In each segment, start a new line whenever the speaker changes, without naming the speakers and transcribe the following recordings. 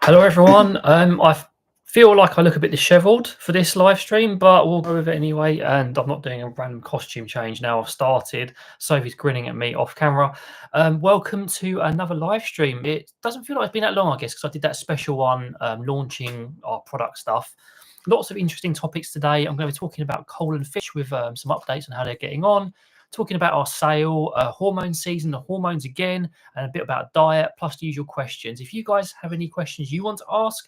Hello everyone. I feel like I look a bit dishevelled for this live stream, but we'll go with it anyway. And I'm not doing a random costume change now. I've started. Sophie's grinning at me off camera. Welcome to another live stream. It doesn't feel like it's been that long, I guess, because I did that special one launching our product stuff. Lots of interesting topics today. I'm going to be talking about coal and fish with some updates on how they're getting on. Talking about our sale, hormone season, the hormones again, and a bit about diet, plus the usual questions. If you guys have any questions you want to ask,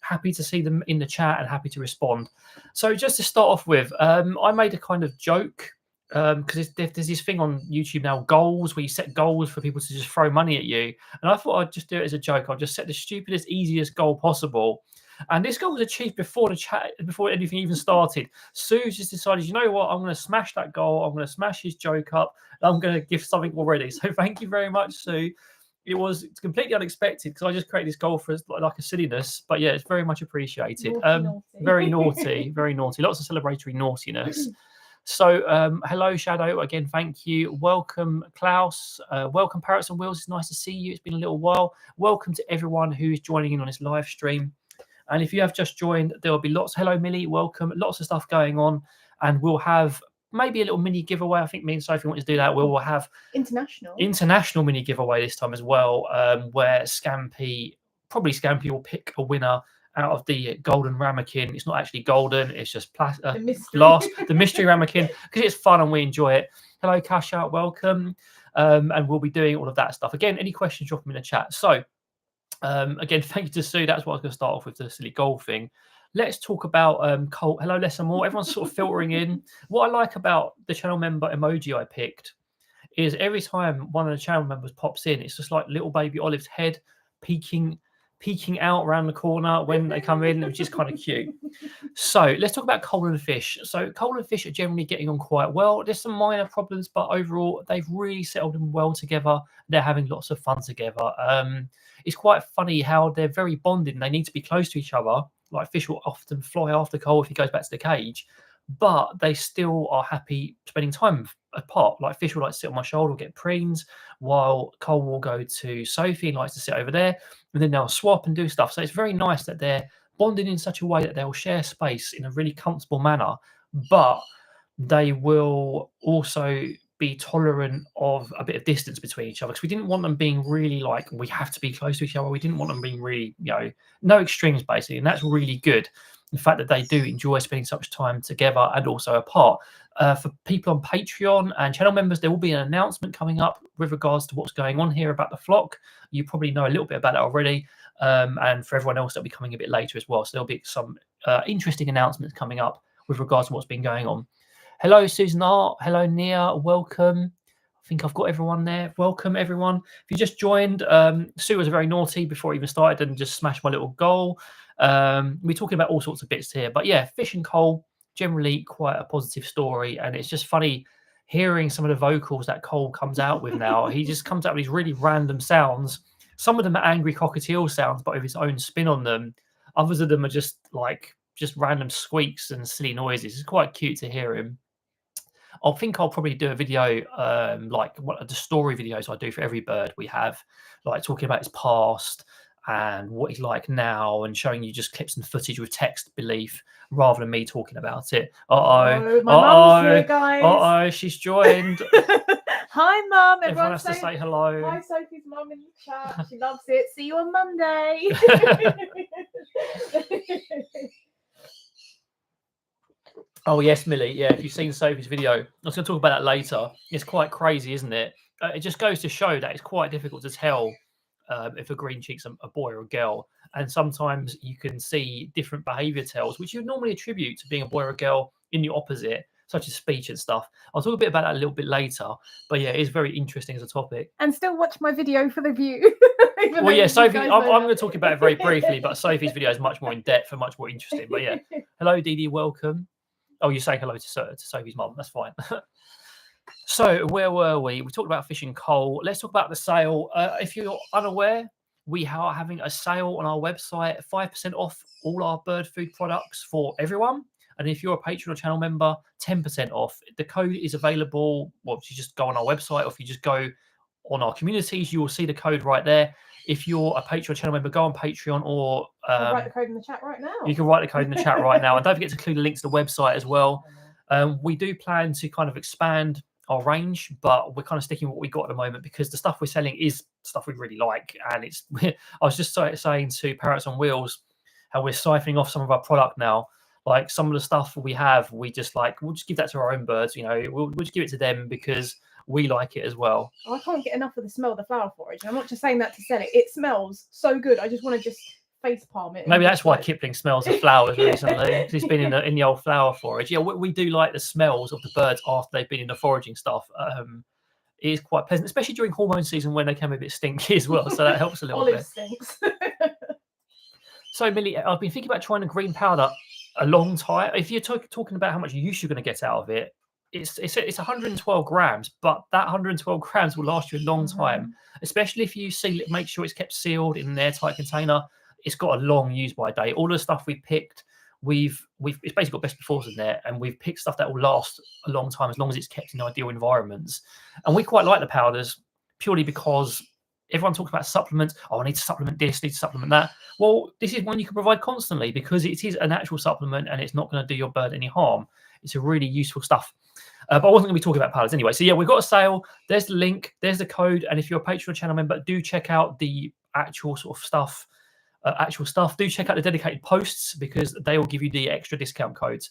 happy to see them in the chat and happy to respond. So just to start off with, I made a kind of joke because there's this thing on YouTube now, goals, where you set goals for people to just throw money at you. And I thought I'd just do it as a joke. I'll just set the stupidest, easiest goal possible. And this goal was achieved before the chat, before anything even started. Sue just decided, you know what, I'm going to smash that goal. I'm going to smash his joke up. I'm going to give something already. So thank you very much, Sue. It's completely unexpected because I just created this goal for like a silliness. But yeah, it's very much appreciated.
Naughty.
Very naughty, very naughty. Lots of celebratory naughtiness. So hello, Shadow. Again, thank you. Welcome, Klaus. Welcome, Parrots and Wheels. It's nice to see you. It's been a little while. Welcome to everyone who's joining in on this live stream. And if you have just joined, there will be lots. Hello, Millie. Welcome. Lots of stuff going on. And we'll have maybe a little mini giveaway. I think me and Sophie want to do that. We'll have international mini giveaway this time as well, where Scampy will pick a winner out of the golden ramekin. It's not actually golden. It's just glass. The mystery ramekin, because it's fun and we enjoy it. Hello, Kasha. Welcome. And we'll be doing all of that stuff. Again, any questions, drop them in the chat. So, again, thank you to Sue. That's what I was going to start off with, the silly goal thing. Let's talk about Colt. Hello, less and more. Everyone's sort of filtering in. What I like about the channel member emoji I picked is every time one of the channel members pops in, it's just like little baby Olive's head peeking out around the corner when they come in, which is kind of cute. So let's talk about coal and fish. So coal and fish are generally getting on quite well. There's some minor problems, but overall they've really settled in well together. They're having lots of fun together. It's quite funny how they're very bonded and they need to be close to each other. Like fish will often fly after coal if he goes back to the cage, but they still are happy spending time apart. Like fish will like sit on my shoulder, get preens, while Cole will go to Sophie and likes to sit over there, and then they'll swap and do stuff. So it's very nice that they're bonded in such a way that they'll share space in a really comfortable manner, but they will also be tolerant of a bit of distance between each other, because we didn't want them being really like, we have to be close to each other. We didn't want them being really, no extremes basically. And that's really good. The fact that they do enjoy spending such time together and also apart. For people on Patreon and channel members, there will be an announcement coming up with regards to what's going on here about the flock. You probably know a little bit about it already. And for everyone else, that'll be coming a bit later as well. So there'll be some interesting announcements coming up with regards to what's been going on. Hello, Susan Art. Hello, Nia. Welcome. I think I've got everyone there. Welcome, everyone. If you just joined, Sue was very naughty before I even started and just smashed my little goal. We're talking about all sorts of bits here. But yeah, fish and coal, generally quite a positive story. And it's just funny hearing some of the vocals that Cole comes out with now. He just comes out with these really random sounds. Some of them are angry cockatiel sounds, but with his own spin on them. Others of them are just random squeaks and silly noises. It's quite cute to hear him. I think I'll probably do a video like one of the story videos I do for every bird we have, like talking about his past and what he's like now and showing you just clips and footage with text belief rather than me talking about it.
My mum's here, guys.
She's joined.
Hi, Mum.
Everyone has to say hello.
Hi, Sophie's mum in the chat. She loves it. See you on Monday.
Oh, yes, Millie. Yeah, if you've seen Sophie's video, I was going to talk about that later. It's quite crazy, isn't it? It just goes to show that it's quite difficult to tell if a green cheek's a boy or a girl. And sometimes you can see different behaviour tells, which you normally attribute to being a boy or a girl in the opposite, such as speech and stuff. I'll talk a bit about that a little bit later. But yeah, it's very interesting as a topic.
And still watch my video for the view.
Well, yeah, Sophie, I'm going to talk about it very briefly, but Sophie's video is much more in depth and much more interesting. But yeah, hello, Dee, welcome. Oh, you're saying hello to Sophie's mum. That's fine. So where were we? We talked about fish and coal. Let's talk about the sale. If you're unaware, we are having a sale on our website, 5% off all our bird food products for everyone. And if you're a Patreon or channel member, 10% off. The code is available. Well, if you just go on our website or if you just go on our communities, you will see the code right there. If you're a Patreon channel member, go on Patreon, or
I'll write the code in the chat right now.
you can write the code in the chat right now. And don't forget to include a link to the website as well. We do plan to kind of expand our range, but we're kind of sticking with what we got at the moment because the stuff we're selling is stuff we really like. And it's, I was just saying to Parrots on Wheels how we're siphoning off some of our product now. Like some of the stuff we have, we just like, we'll just give that to our own birds, you know, we'll just give it to them because we like it as well.
I can't get enough of the smell of the flower forage. And I'm not just saying that to sell it. It smells so good. I just want to just face palm it.
Maybe that's why Kipling smells the flowers recently. He's been in the old flower forage. Yeah, we do like the smells of the birds after they've been in the foraging stuff. It is quite pleasant, especially during hormone season when they can be a bit stinky as well. So that helps a little bit.
Stinks.
So, Millie, I've been thinking about trying a green powder a long time. If you're talking about how much use you're going to get out of it, it's 112 grams, but that 112 grams will last you a long time, especially if you make sure it's kept sealed in an airtight container. It's got a long use by date. All the stuff we picked, it's basically got best befores in there, and we've picked stuff that will last a long time as long as it's kept in ideal environments. And we quite like the powders purely because everyone talks about supplements. Oh, I need to supplement this, need to supplement that. Well, this is one you can provide constantly because it is a natural supplement and it's not going to do your bird any harm. It's a really useful stuff. But I wasn't going to be talking about powders anyway. So yeah, we've got a sale. There's the link. There's the code. And if you're a Patreon channel member, do check out the actual sort of stuff. Do check out the dedicated posts because they will give you the extra discount codes.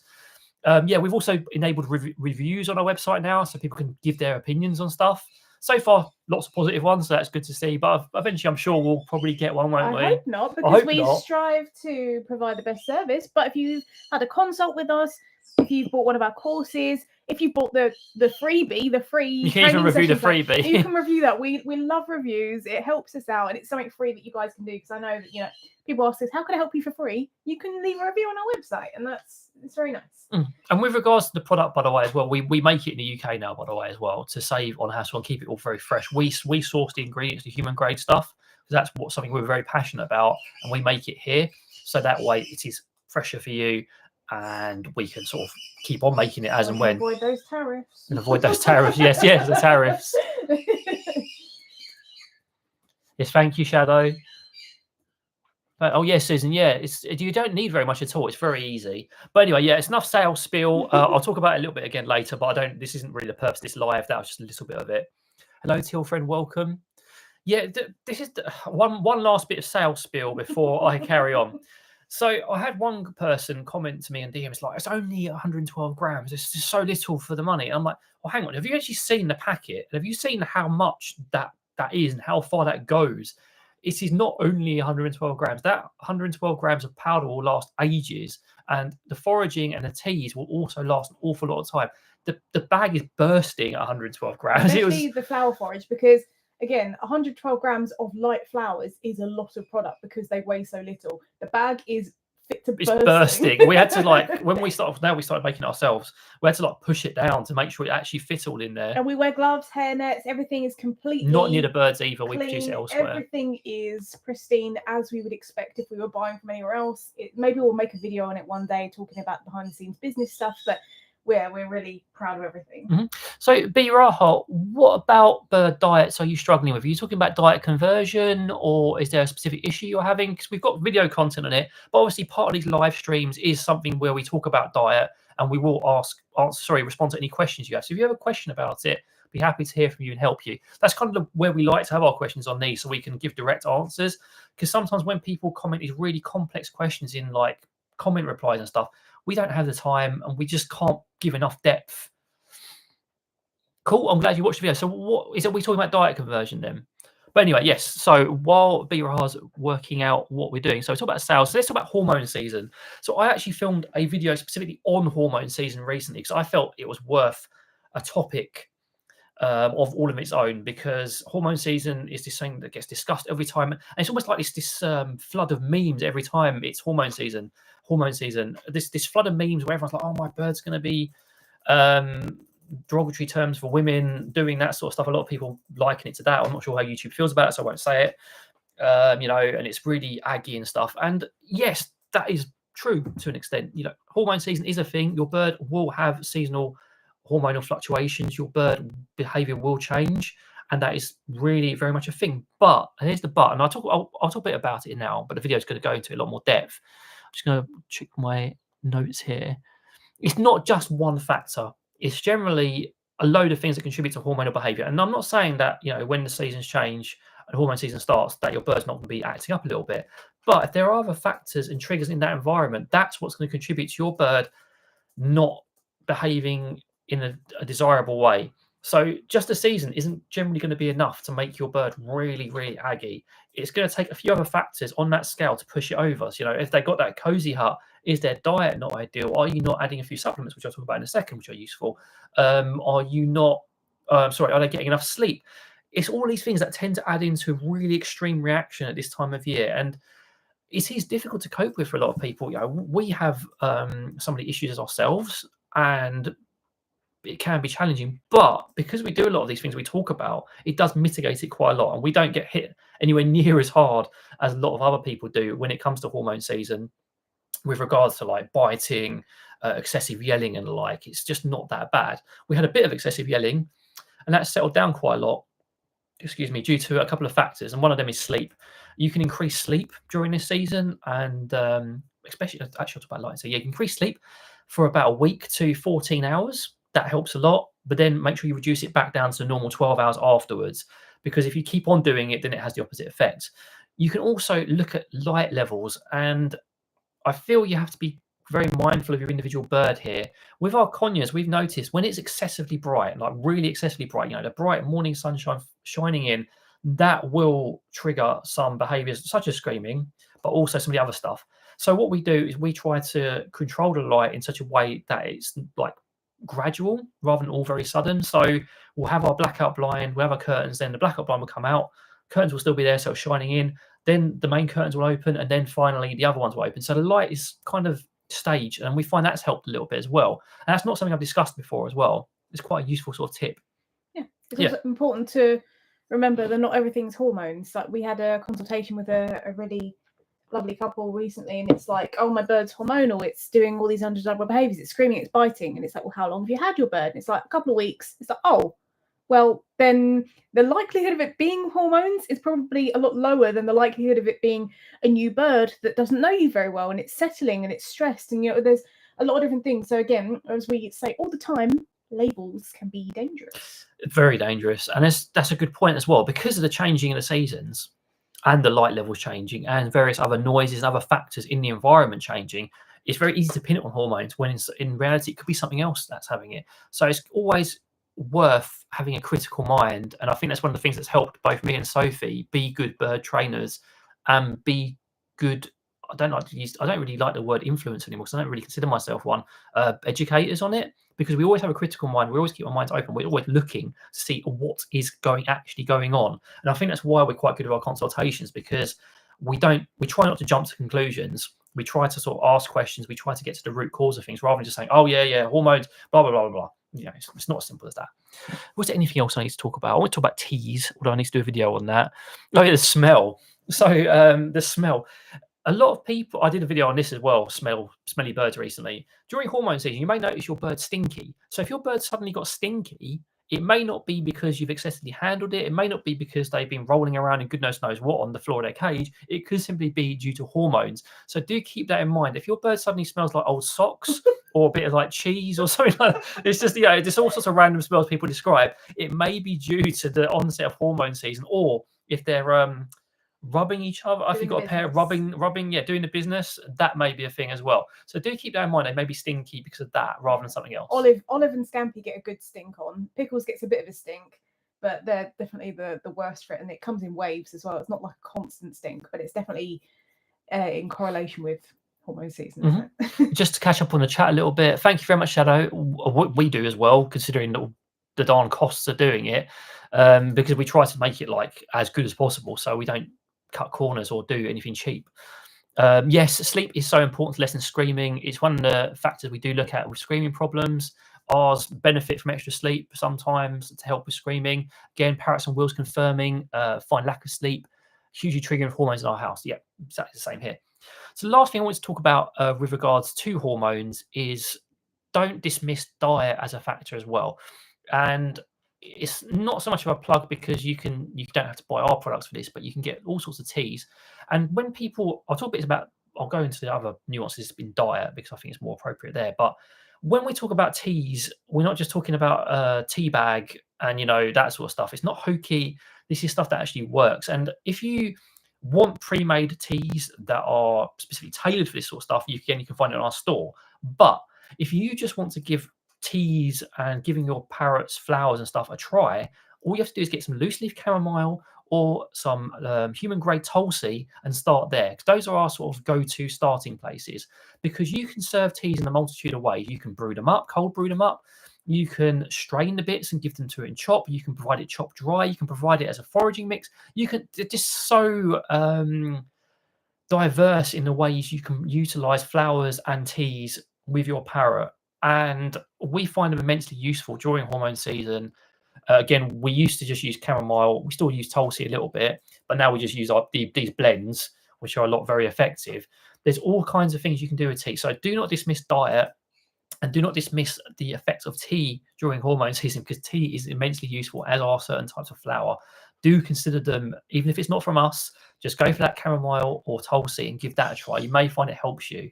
Yeah, we've also enabled reviews on our website now, so people can give their opinions on stuff. So far, lots of positive ones, so that's good to see. But eventually, I'm sure we'll probably get one, won't we?
I hope not, because we strive to provide the best service. But if you've had a consult with us, if you've bought one of our courses, if you bought the freebie, the free,
you can even review the freebie.
You can review that. We love reviews. It helps us out, and it's something free that you guys can do. Because I know that people ask us, how can I help you for free? You can leave a review on our website, and it's very nice.
And with regards to the product, by the way, as well, we make it in the UK now, by the way, as well, to save on hassle and keep it all very fresh. We source the ingredients, the human grade stuff, because that's something we're very passionate about, and we make it here, so that way it is fresher for you. And we can sort of keep on making it as and when.
Avoid those tariffs.
And avoid those tariffs. Yes, the tariffs. Yes, thank you, Shadow. Oh, yes, Susan. Yeah, you don't need very much at all. It's very easy. But anyway, yeah, it's enough sales spiel. I'll talk about it a little bit again later, but this isn't really the purpose of this live. That was just a little bit of it. Hello, Teal friend. Welcome. Yeah, this is one last bit of sales spiel before I carry on. So I had one person comment to me in DMs like, it's only 112 grams. It's just so little for the money. And I'm like, well, hang on. Have you actually seen the packet? Have you seen how much that is and how far that goes? It is not only 112 grams. That 112 grams of powder will last ages. And the foraging and the teas will also last an awful lot of time. The bag is bursting at 112 grams.
Especially the flower forage, because again, 112 grams of light flowers is a lot of product because they weigh so little. The bag is fit to
bursting. We had to when we started making it ourselves, we had to push it down to make sure it actually fit all in there.
And we wear gloves, hair nets, everything is completely
not near the birds either.
Clean.
We produce it elsewhere.
Everything is pristine as we would expect if we were buying from anywhere else. Maybe we'll make a video on it one day talking about behind the scenes business stuff, but we're really proud of everything.
So, B. Raha, what about bird diets are you struggling with? Are you talking about diet conversion, or is there a specific issue you're having? Because we've got video content on it, but obviously part of these live streams is something where we talk about diet, and we will respond to any questions you have. So if you have a question about it, be happy to hear from you and help you. That's kind of where we like to have our questions on these, so we can give direct answers. Because sometimes when people comment these really complex questions in comment replies and stuff, we don't have the time and we just can't give enough depth. Cool. I'm glad you watched the video. So what is it? We talking about diet conversion then? But anyway, yes. So while B. Raha's working out what we're doing, so we talk about sales. So let's talk about hormone season. So I actually filmed a video specifically on hormone season recently because I felt it was worth a topic of all of its own, because hormone season is this thing that gets discussed every time, and it's almost like this flood of memes every time it's hormone season. This flood of memes where everyone's like, oh, my bird's going to be derogatory terms for women, doing that sort of stuff. A lot of people liken it to that. I'm not sure how YouTube feels about it, so I won't say it. And it's really aggy and stuff. And yes, that is true to an extent. Hormone season is a thing. Your bird will have seasonal hormonal fluctuations. Your bird behavior will change, and that is really very much a thing. But, and here's the but, and I'll talk a bit about it now, but the video is going to go into a lot more depth. I'm just going to check my notes here. It's not just one factor. It's generally a load of things that contribute to hormonal behaviour. And I'm not saying that, you know, when the seasons change and hormone season starts, that your bird's not going to be acting up a little bit. But if there are other factors and triggers in that environment, that's what's going to contribute to your bird not behaving in a desirable way. So just a season isn't generally going to be enough to make your bird really, really aggy. It's going to take a few other factors on that scale to push it over. So, you know, if they got that cozy hut, is their diet not ideal? Are you not adding a few supplements, which I'll talk about in a second, which are useful? Are you not, are they getting enough sleep? It's all these things that tend to add into a really extreme reaction at this time of year. And it is difficult to cope with for a lot of people. You know, we have some of the issues ourselves, and it can be challenging. But because we do a lot of these things we talk about, it does mitigate it quite a lot, and we don't get hit anywhere near as hard as a lot of other people do when it comes to hormone season. With regards to like biting, excessive yelling, and the like, it's just not that bad. We had a bit of excessive yelling, and that's settled down quite a lot. Excuse me, due to a couple of factors, and one of them is sleep. You can increase sleep during this season, and especially actually I'll talk about light. So yeah, you can increase sleep for about a week to 14 hours. That helps a lot, but then make sure you reduce it back down to the normal 12 hours afterwards, because if you keep on doing it, then it has the opposite effect. You can also look at light levels, and I feel you have to be very mindful of your individual bird here. With our conures, we've noticed when it's excessively bright, like really excessively bright, you know, the bright morning sunshine shining in, that will trigger some behaviors such as screaming, but also some of the other stuff. So what we do is we try to control the light in such a way that it's like gradual rather than all very sudden. So we'll have our blackout blind, we'll have our curtains, then the blackout blind will come out, curtains will still be there, so it's shining in, then the main curtains will open, and then finally the other ones will open. So the light is kind of staged, and we find that's helped a little bit as well. And that's not something I've discussed before as well. It's quite a useful sort of tip.
Yeah, it's also important to remember that not everything's hormones. Like we had a consultation with a really lovely couple recently, and it's like, oh, my bird's hormonal, it's doing all these undesirable behaviors, it's screaming, it's biting, and it's like, well, how long have you had your bird? And it's like a couple of weeks. It's like, oh, well, then the likelihood of it being hormones is probably a lot lower than the likelihood of it being a new bird that doesn't know you very well, and it's settling and it's stressed, and you know, there's a lot of different things. So again, as we say all the time, labels can be dangerous.
Very dangerous. And that's a good point as well, because of the changing of the seasons and the light levels changing and various other noises and other factors in the environment changing. It's very easy to pin it on hormones when in reality it could be something else that's having it. So it's always worth having a critical mind, and I think that's one of the things that's helped both me and Sophie be good bird trainers and be good. I don't really like the word influence anymore, because I don't really consider myself one. Educators on it, because we always have a critical mind. We always keep our minds open. We're always looking to see what is actually going on, and I think that's why we're quite good at our consultations, because we try not to jump to conclusions. We try to sort of ask questions. We try to get to the root cause of things rather than just saying, oh yeah, hormones, blah blah blah blah blah. You know, it's not as simple as that. Was there anything else I need to talk about? I want to talk about teas, although I need to do a video on that. Oh yeah, the smell. So the smell. A lot of people, I did a video on this as well, smelly birds recently. During hormone season, you may notice your bird stinky. So if your bird suddenly got stinky, it may not be because you've excessively handled it. It may not be because they've been rolling around in goodness knows what on the floor of their cage. It could simply be due to hormones. So do keep that in mind. If your bird suddenly smells like old socks or a bit of like cheese or something like that, it's just, there's all sorts of random smells people describe. It may be due to the onset of hormone season, or if they're rubbing each other. If you've got a pair rubbing, doing the business, that may be a thing as well. So do keep that in mind. They may be stinky because of that rather than something else.
Olive and Scampi get a good stink on. Pickles gets a bit of a stink, but they're definitely the worst for it, and it comes in waves as well. It's not like a constant stink, but it's definitely in correlation with hormone season. Isn't it?
Just to catch up on the chat a little bit, thank you very much, Shadow. What we do as well, considering the darn costs of doing it, because we try to make it like as good as possible, so we don't cut corners or do anything cheap. Yes, sleep is so important to lessen screaming. It's one of the factors we do look at with screaming problems. Ours benefit from extra sleep sometimes to help with screaming. Again, Parrots and Wills confirming, find lack of sleep hugely triggering hormones in our house. Yeah, exactly the same here. So the last thing I want to talk about with regards to hormones is don't dismiss diet as a factor as well. And it's not so much of a plug because you don't have to buy our products for this, but you can get all sorts of teas. And when people, I'll talk a bit about, I'll go into the other nuances in diet because I think it's more appropriate there. But when we talk about teas, we're not just talking about tea bag and that sort of stuff. It's not hokey. This is stuff that actually works. And if you want pre-made teas that are specifically tailored for this sort of stuff, you can find it in our store. But if you just want to give teas and giving your parrots flowers and stuff a try, all you have to do is get some loose leaf chamomile or some human grade tulsi and start there, because those are our sort of go-to starting places, because you can serve teas in a multitude of ways. You can brew them up, cold brew them up, you can strain the bits and give them to it in chop, you can provide it chopped dry, you can provide it as a foraging mix. You can, it's just so diverse in the ways you can utilize flowers and teas with your parrot, and we find them immensely useful during hormone season. Again, we used to just use chamomile. We still use tulsi a little bit, but now we just use these blends, which are very effective. There's all kinds of things you can do with tea. So do not dismiss diet, and do not dismiss the effects of tea during hormone season, because tea is immensely useful, as are certain types of flower. Do consider them, even if it's not from us, just go for that chamomile or tulsi and give that a try. You may find it helps you.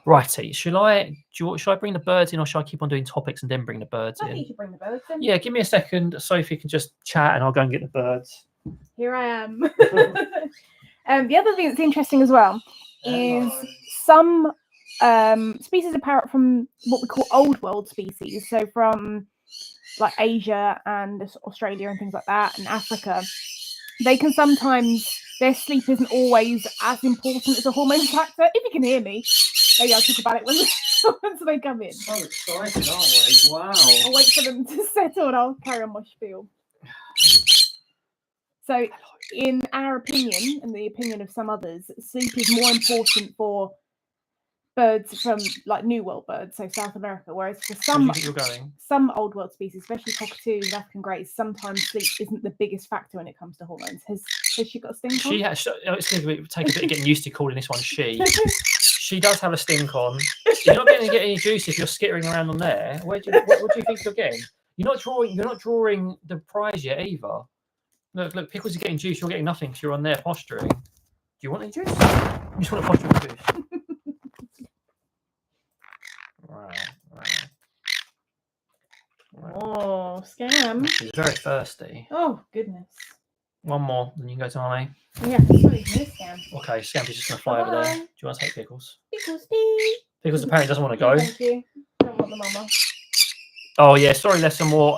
Righty, should I bring the birds in, or should I keep on doing topics and then bring the birds in?
I think you should bring the birds in.
Yeah, give me a second. Sophie can just chat and I'll go and get the birds.
Here I am. The other thing that's interesting as well is some species of parrot from what we call old world species, so from like Asia and Australia and things like that, and Africa, they can sometimes, their sleep isn't always as important as a hormone factor. If you can hear me, maybe I'll talk about it once they come in.
So excited, aren't we? Wow.
I'll wait for them to settle and I'll carry on my spiel. So in our opinion, and the opinion of some others, sleep is more important for birds from like New World birds, so South America, whereas for some old world species, especially cockatoos and African greys, sometimes sleep isn't the biggest factor when it comes to hormones. Has she got a stink on?
She has. It's going to take a bit of getting used to calling this one she. She does have a stink on. You're not going to get any juice if you're skittering around on there. What do you think you're getting? You're not drawing the prize yet either. Look, Pickles is getting juice. You're getting nothing because you're on there posturing. Do you want any juice? You just want a posturing juice. Right.
Oh, scam.
She's very thirsty.
Oh, goodness.
One more, then you can go to Arnie.
Yeah, sorry, no scam.
Okay, Scampy's just going to fly over there. Do you want to take Pickles?
Pickles, please.
Pickles apparently doesn't want to go.
Thank you. Don't want the mama.
Oh, yeah, sorry, Lesson More.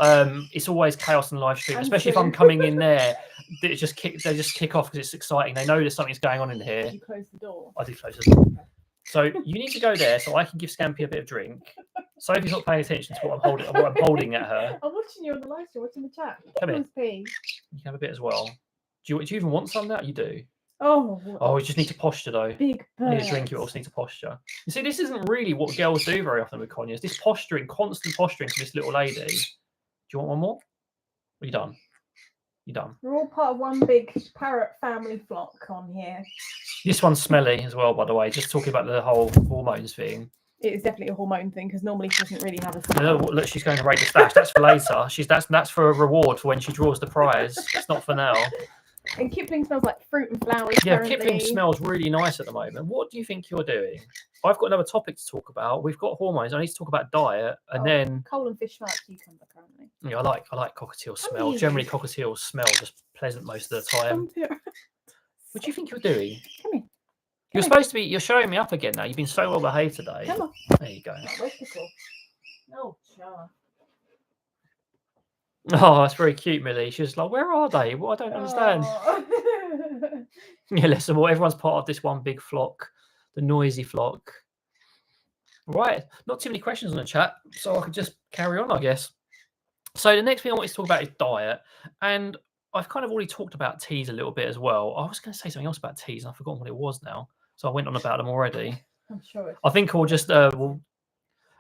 It's always chaos in the live stream, especially if I'm coming in there. They just kick off because it's exciting. They know there's something's going on in here.
Did you close the door?
I did close the door. So you need to go there so I can give Scampy a bit of drink. Sophie's not paying attention to what I'm holding at her.
I'm watching you on the live stream, watching the chat.
Come here.
Pee.
You can have a bit as well. Do you even want some now? You do.
Oh,
we just need to posture though.
Big bird.
You need to drink, you also need to posture. You see, this isn't really what girls do very often with conures. This posturing, constant posturing for this little lady. Do you want one more? Are you done? You done?
We're all part of one big parrot family flock on here.
This one's smelly as well, by the way. Just talking about the whole hormones thing.
It is definitely a hormone thing because normally she doesn't really have a smell.
Look, she's going to rate the stash. That's for later. That's for a reward for when she draws the prize. It's not for now.
And Kipling smells like fruit and flowers.
Yeah,
currently.
Kipling smells really nice at the moment. What do you think you're doing? I've got another topic to talk about. We've got hormones. I need to talk about diet, and then
coal and fish smell like cucumber currently.
Yeah, I like cockatiel smell. Generally, cockatiels smell just pleasant most of the time. What do you think you're doing?
Come here.
You're showing me up again now. You've been so well behaved today.
Come on.
There you go.
Where's the cool? Oh, sure.
Oh, that's very cute, Millie. She was like, where are they? Well, I don't understand. Yeah, listen, well, everyone's part of this one big flock, the noisy flock. Right, not too many questions on the chat, so I could just carry on, I guess. So the next thing I want to talk about is diet. And I've kind of already talked about teas a little bit as well. I was going to say something else about teas, and I've forgotten what it was now. So I went on about them already.
I'm sure.
I think we'll just...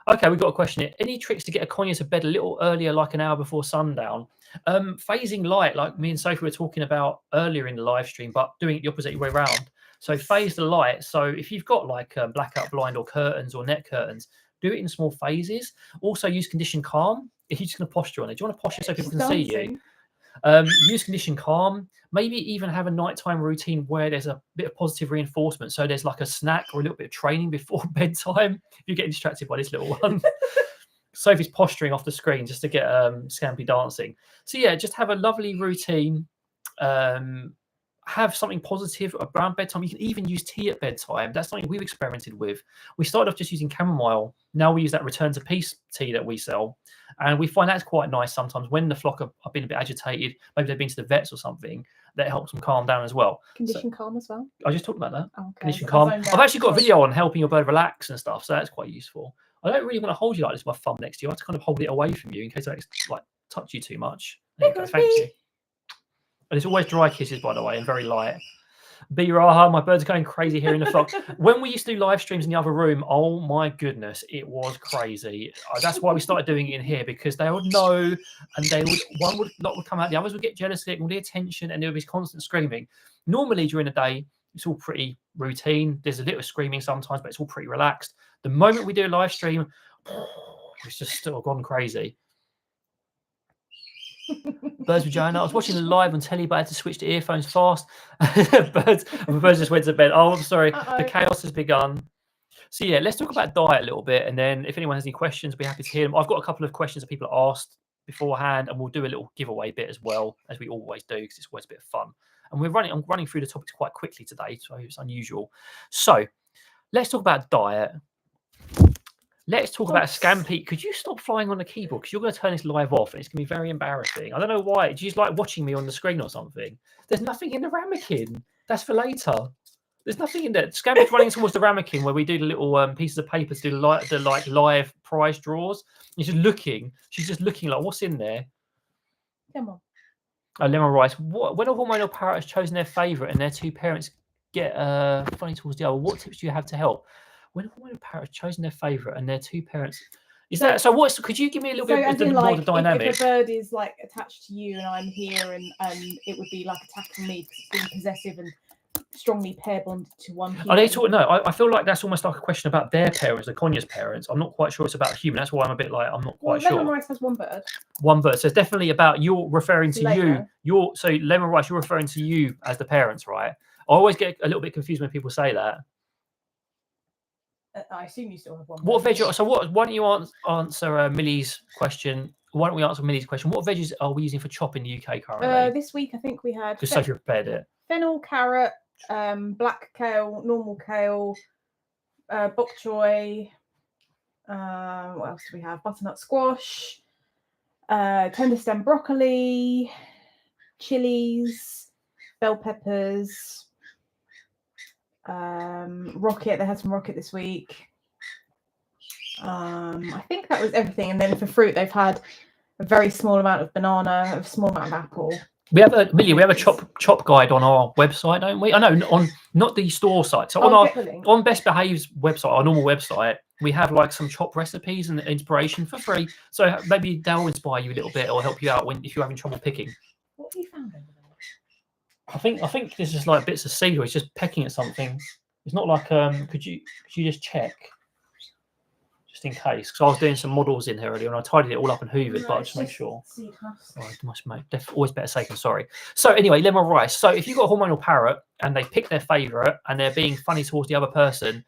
Okay, we've got a question here. Any tricks to get a conure to bed a little earlier, like an hour before sundown? Phasing light, like me and Sophie were talking about earlier in the live stream, but doing it the opposite way around. So phase the light. So if you've got like blackout blind or curtains or net curtains, do it in small phases. Also use conditioned calm. If you're just going to posture on it, do you want to posture so people
She's
can see you?
dancing.
Use condition calm. Maybe even have a nighttime routine where there's a bit of positive reinforcement. So there's like a snack or a little bit of training before bedtime. If you're getting distracted by this little one. Sophie's posturing off the screen just to get Scampy dancing. So yeah, just have a lovely routine. Have something positive around bedtime. You can even use tea at bedtime. That's something we've experimented with. We started off just using chamomile. Now we use that return to peace tea that we sell. And we find that's quite nice sometimes when the flock have been a bit agitated. Maybe they've been to the vets or something. That helps them calm down as well.
Condition calm as well.
I just talked about that.
Oh, okay.
Condition calm. I've actually got a video on helping your bird relax and stuff. So that's quite useful. I don't really want to hold you like this with my thumb next to you. I have to kind of hold it away from you in case I like touch you too much. There you go. Thank you. And it's always dry kisses, by the way, and very light. B Raha, my birds are going crazy here in the flock. When we used to do live streams in the other room, oh my goodness, it was crazy. That's why we started doing it in here, because they would know, and they would one would come out, the others would get jealous, get all the attention, and there would be constant screaming. Normally during the day, it's all pretty routine. There's a little screaming sometimes, but it's all pretty relaxed. The moment we do a live stream, it's just still gone crazy. Birds vagina. I was watching it live on telly, but I had to switch to earphones fast. birds just went to bed. Oh, I'm sorry. The chaos has begun. So yeah, let's talk about diet a little bit, and then if anyone has any questions, we'll be happy to hear them. I've got a couple of questions that people have asked beforehand, and we'll do a little giveaway bit as well, as we always do, because it's always a bit of fun. And I'm running through the topics quite quickly today, so it's unusual. So let's talk about diet. Let's talk about Scampy. Could you stop flying on the keyboard? Because you're going to turn this live off and it's going to be very embarrassing. I don't know why. Do you just like watching me on the screen or something? There's nothing in the ramekin. That's for later. There's nothing in there. Scampy's running towards the ramekin where we do the little pieces of paper to do the live prize draws. She's just looking. She's just looking like, what's in there?
Come on.
Oh, lemon rice. When a hormonal parrot has chosen their favourite and their two parents get funny towards the other, what tips do you have to help? When a parrot has chosen their favourite and their two parents, is that so? What's could you give me a little bit more of the dynamic?
If a bird is like attached to you and I'm here, and it would be like attacking me because it's being possessive and strongly pair bonded to one human.
Are they talking? No, I feel like that's almost like a question about their parents, the Konya's parents. I'm not quite sure it's about human. That's why I'm a bit like I'm not quite sure.
Lemon rice has one bird.
One bird. So it's definitely about you're referring to you. So lemon rice, you're referring to you as the parents, right? I always get a little bit confused when people say that.
I assume you still have one.
What veg? So why don't you answer Millie's question? Why don't we answer Millie's question? What veggies are we using for chop in the UK currently?
This week I think we had.
Just so you prepared it.
Fennel, carrot, black kale, normal kale, bok choy. What else do we have? Butternut squash, tender stem broccoli, chilies, bell peppers. Rocket, they had some rocket this week. I think that was everything, and then for fruit they've had a very small amount of banana, a small amount of apple. We have
a chop guide on our website, don't we? I know on not the store site. So on Best Behave's website, our normal website, we have like some chop recipes and inspiration for free. So maybe they'll inspire you a little bit or help you out if you're having trouble picking.
What have you found over there?
I think there's just like bits of seed, or he's just pecking at something. It's not like could you just check just in case? Because I was doing some models in here earlier and I tidied it all up and hoovered, but I just make sure. Always better safe than sorry. So anyway, lemon rice. So if you've got a hormonal parrot and they pick their favourite and they're being funny towards the other person,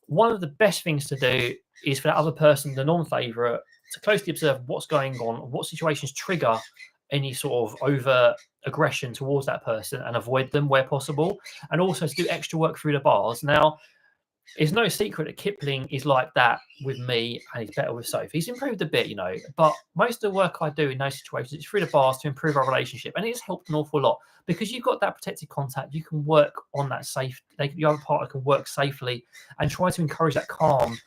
one of the best things to do is for that other person, the non-favourite, to closely observe what's going on, what situations trigger any sort of over aggression towards that person and avoid them where possible, and also to do extra work through the bars. Now, it's no secret that Kipling is like that with me, and he's better with Sophie. He's improved a bit, but most of the work I do in those situations is through the bars to improve our relationship, and it's helped an awful lot because you've got that protected contact. You can work on that safe. The other partner can work safely and try to encourage that calm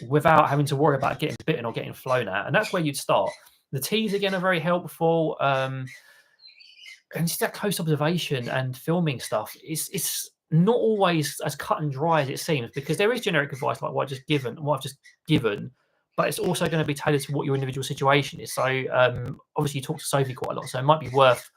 without having to worry about getting bitten or getting flown at, and that's where you'd start. The teas again are very helpful, and just that close observation and filming stuff. It's not always as cut and dry as it seems, because there is generic advice like what I've just given, but it's also going to be tailored to what your individual situation is. So obviously you talk to Sophie quite a lot, so it might be worth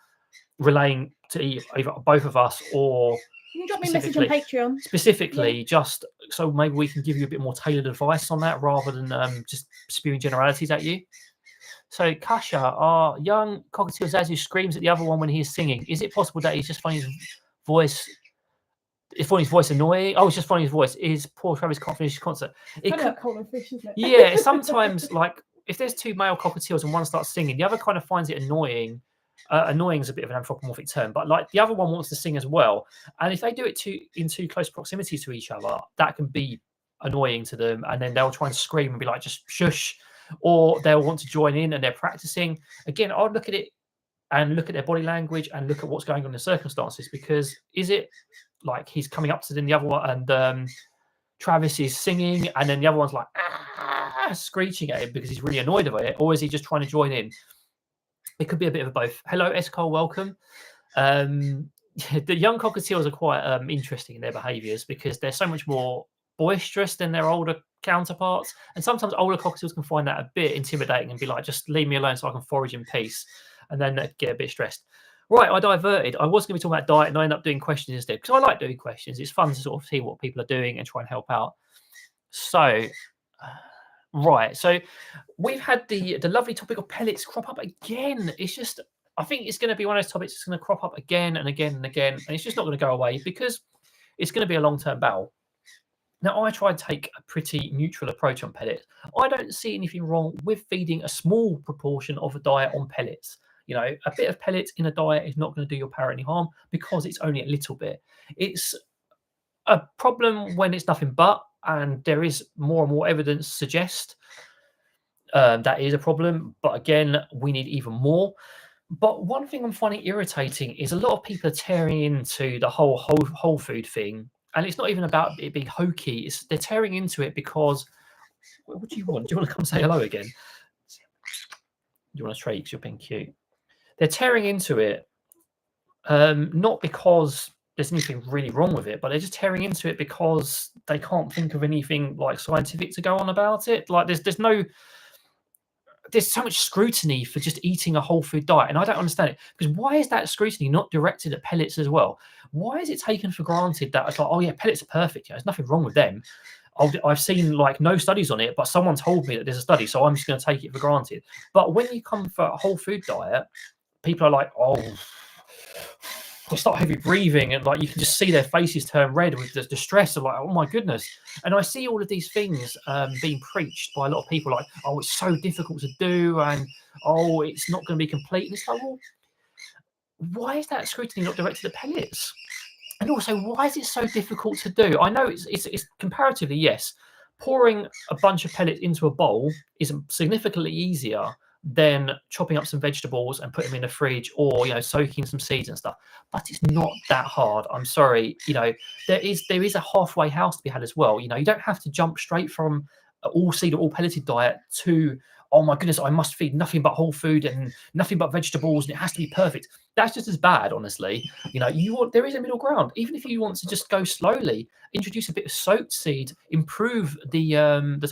relaying to either both of us, or
you can drop me a message on Patreon
specifically, just so maybe we can give you a bit more tailored advice on that rather than just spewing generalities at you. So Kasha, our young cockatiel Zazu screams at the other one when he is singing. Is it possible that he's just finding his voice? Is finding his voice annoying? Oh, it's just finding his voice. Is poor Travis can't finish his concert?
It could like cold and fish, isn't it?
Yeah, sometimes like if there's two male cockatiels and one starts singing, the other kind of finds it annoying. Annoying is a bit of an anthropomorphic term, but like the other one wants to sing as well. And if they do it in too close proximity to each other, that can be annoying to them. And then they'll try and scream and be like, just shush, or they'll want to join in and they're practicing. Again, I'd look at it and look at their body language and look at what's going on in the circumstances, because is it like he's coming up to them, the other one, and Travis is singing and then the other one's like screeching at him because he's really annoyed about it, or is he just trying to join in? It could be a bit of both. Hello, Escol, welcome. The young cockatiels are quite interesting in their behaviours because they're so much more boisterous than their older counterparts. And sometimes older cockatiels can find that a bit intimidating and be like, just leave me alone so I can forage in peace. And then they get a bit stressed. Right, I diverted. I was going to be talking about diet and I ended up doing questions instead because I like doing questions. It's fun to sort of see what people are doing and try and help out. So... right, so we've had the lovely topic of pellets crop up again. It's just, I think it's going to be one of those topics that's going to crop up again and again and again, and it's just not going to go away because it's going to be a long-term battle. Now, I try to take a pretty neutral approach on pellets. I don't see anything wrong with feeding a small proportion of a diet on pellets. You know, a bit of pellets in a diet is not going to do your parrot any harm because it's only a little bit. It's a problem when it's nothing but, and there is more and more evidence suggest that is a problem. But again, we need even more. But one thing I'm finding irritating is a lot of people are tearing into the whole food thing, and it's not even about it being hokey. They're tearing into it because what do you want? Do you want to come say hello again? Do you want to trade because you're being cute? They're tearing into it not because there's anything really wrong with it, but they're just tearing into it because they can't think of anything like scientific to go on about it. Like there's so much scrutiny for just eating a whole food diet, and I don't understand it, because why is that scrutiny not directed at pellets as well? Why is it taken for granted that it's like, oh yeah, pellets are perfect, there's nothing wrong with them. I've seen like no studies on it, but someone told me that there's a study, so I'm just going to take it for granted. But when you come for a whole food diet, people are like, oh, they start heavy breathing, and like you can just see their faces turn red with the distress of like, oh my goodness. And I see all of these things being preached by a lot of people, like, oh, it's so difficult to do, and oh, it's not going to be complete. And it's like, well, why is that scrutiny not directed at pellets? And also, why is it so difficult to do? I know it's comparatively, yes, pouring a bunch of pellets into a bowl is significantly easier than chopping up some vegetables and putting them in the fridge, or soaking some seeds and stuff. But it's not that hard. I'm sorry. There is a halfway house to be had as well. You don't have to jump straight from all seed or all pelleted diet to, oh my goodness, I must feed nothing but whole food and nothing but vegetables and it has to be perfect. That's just as bad, honestly. There is a middle ground. Even if you want to just go slowly, introduce a bit of soaked seed, improve the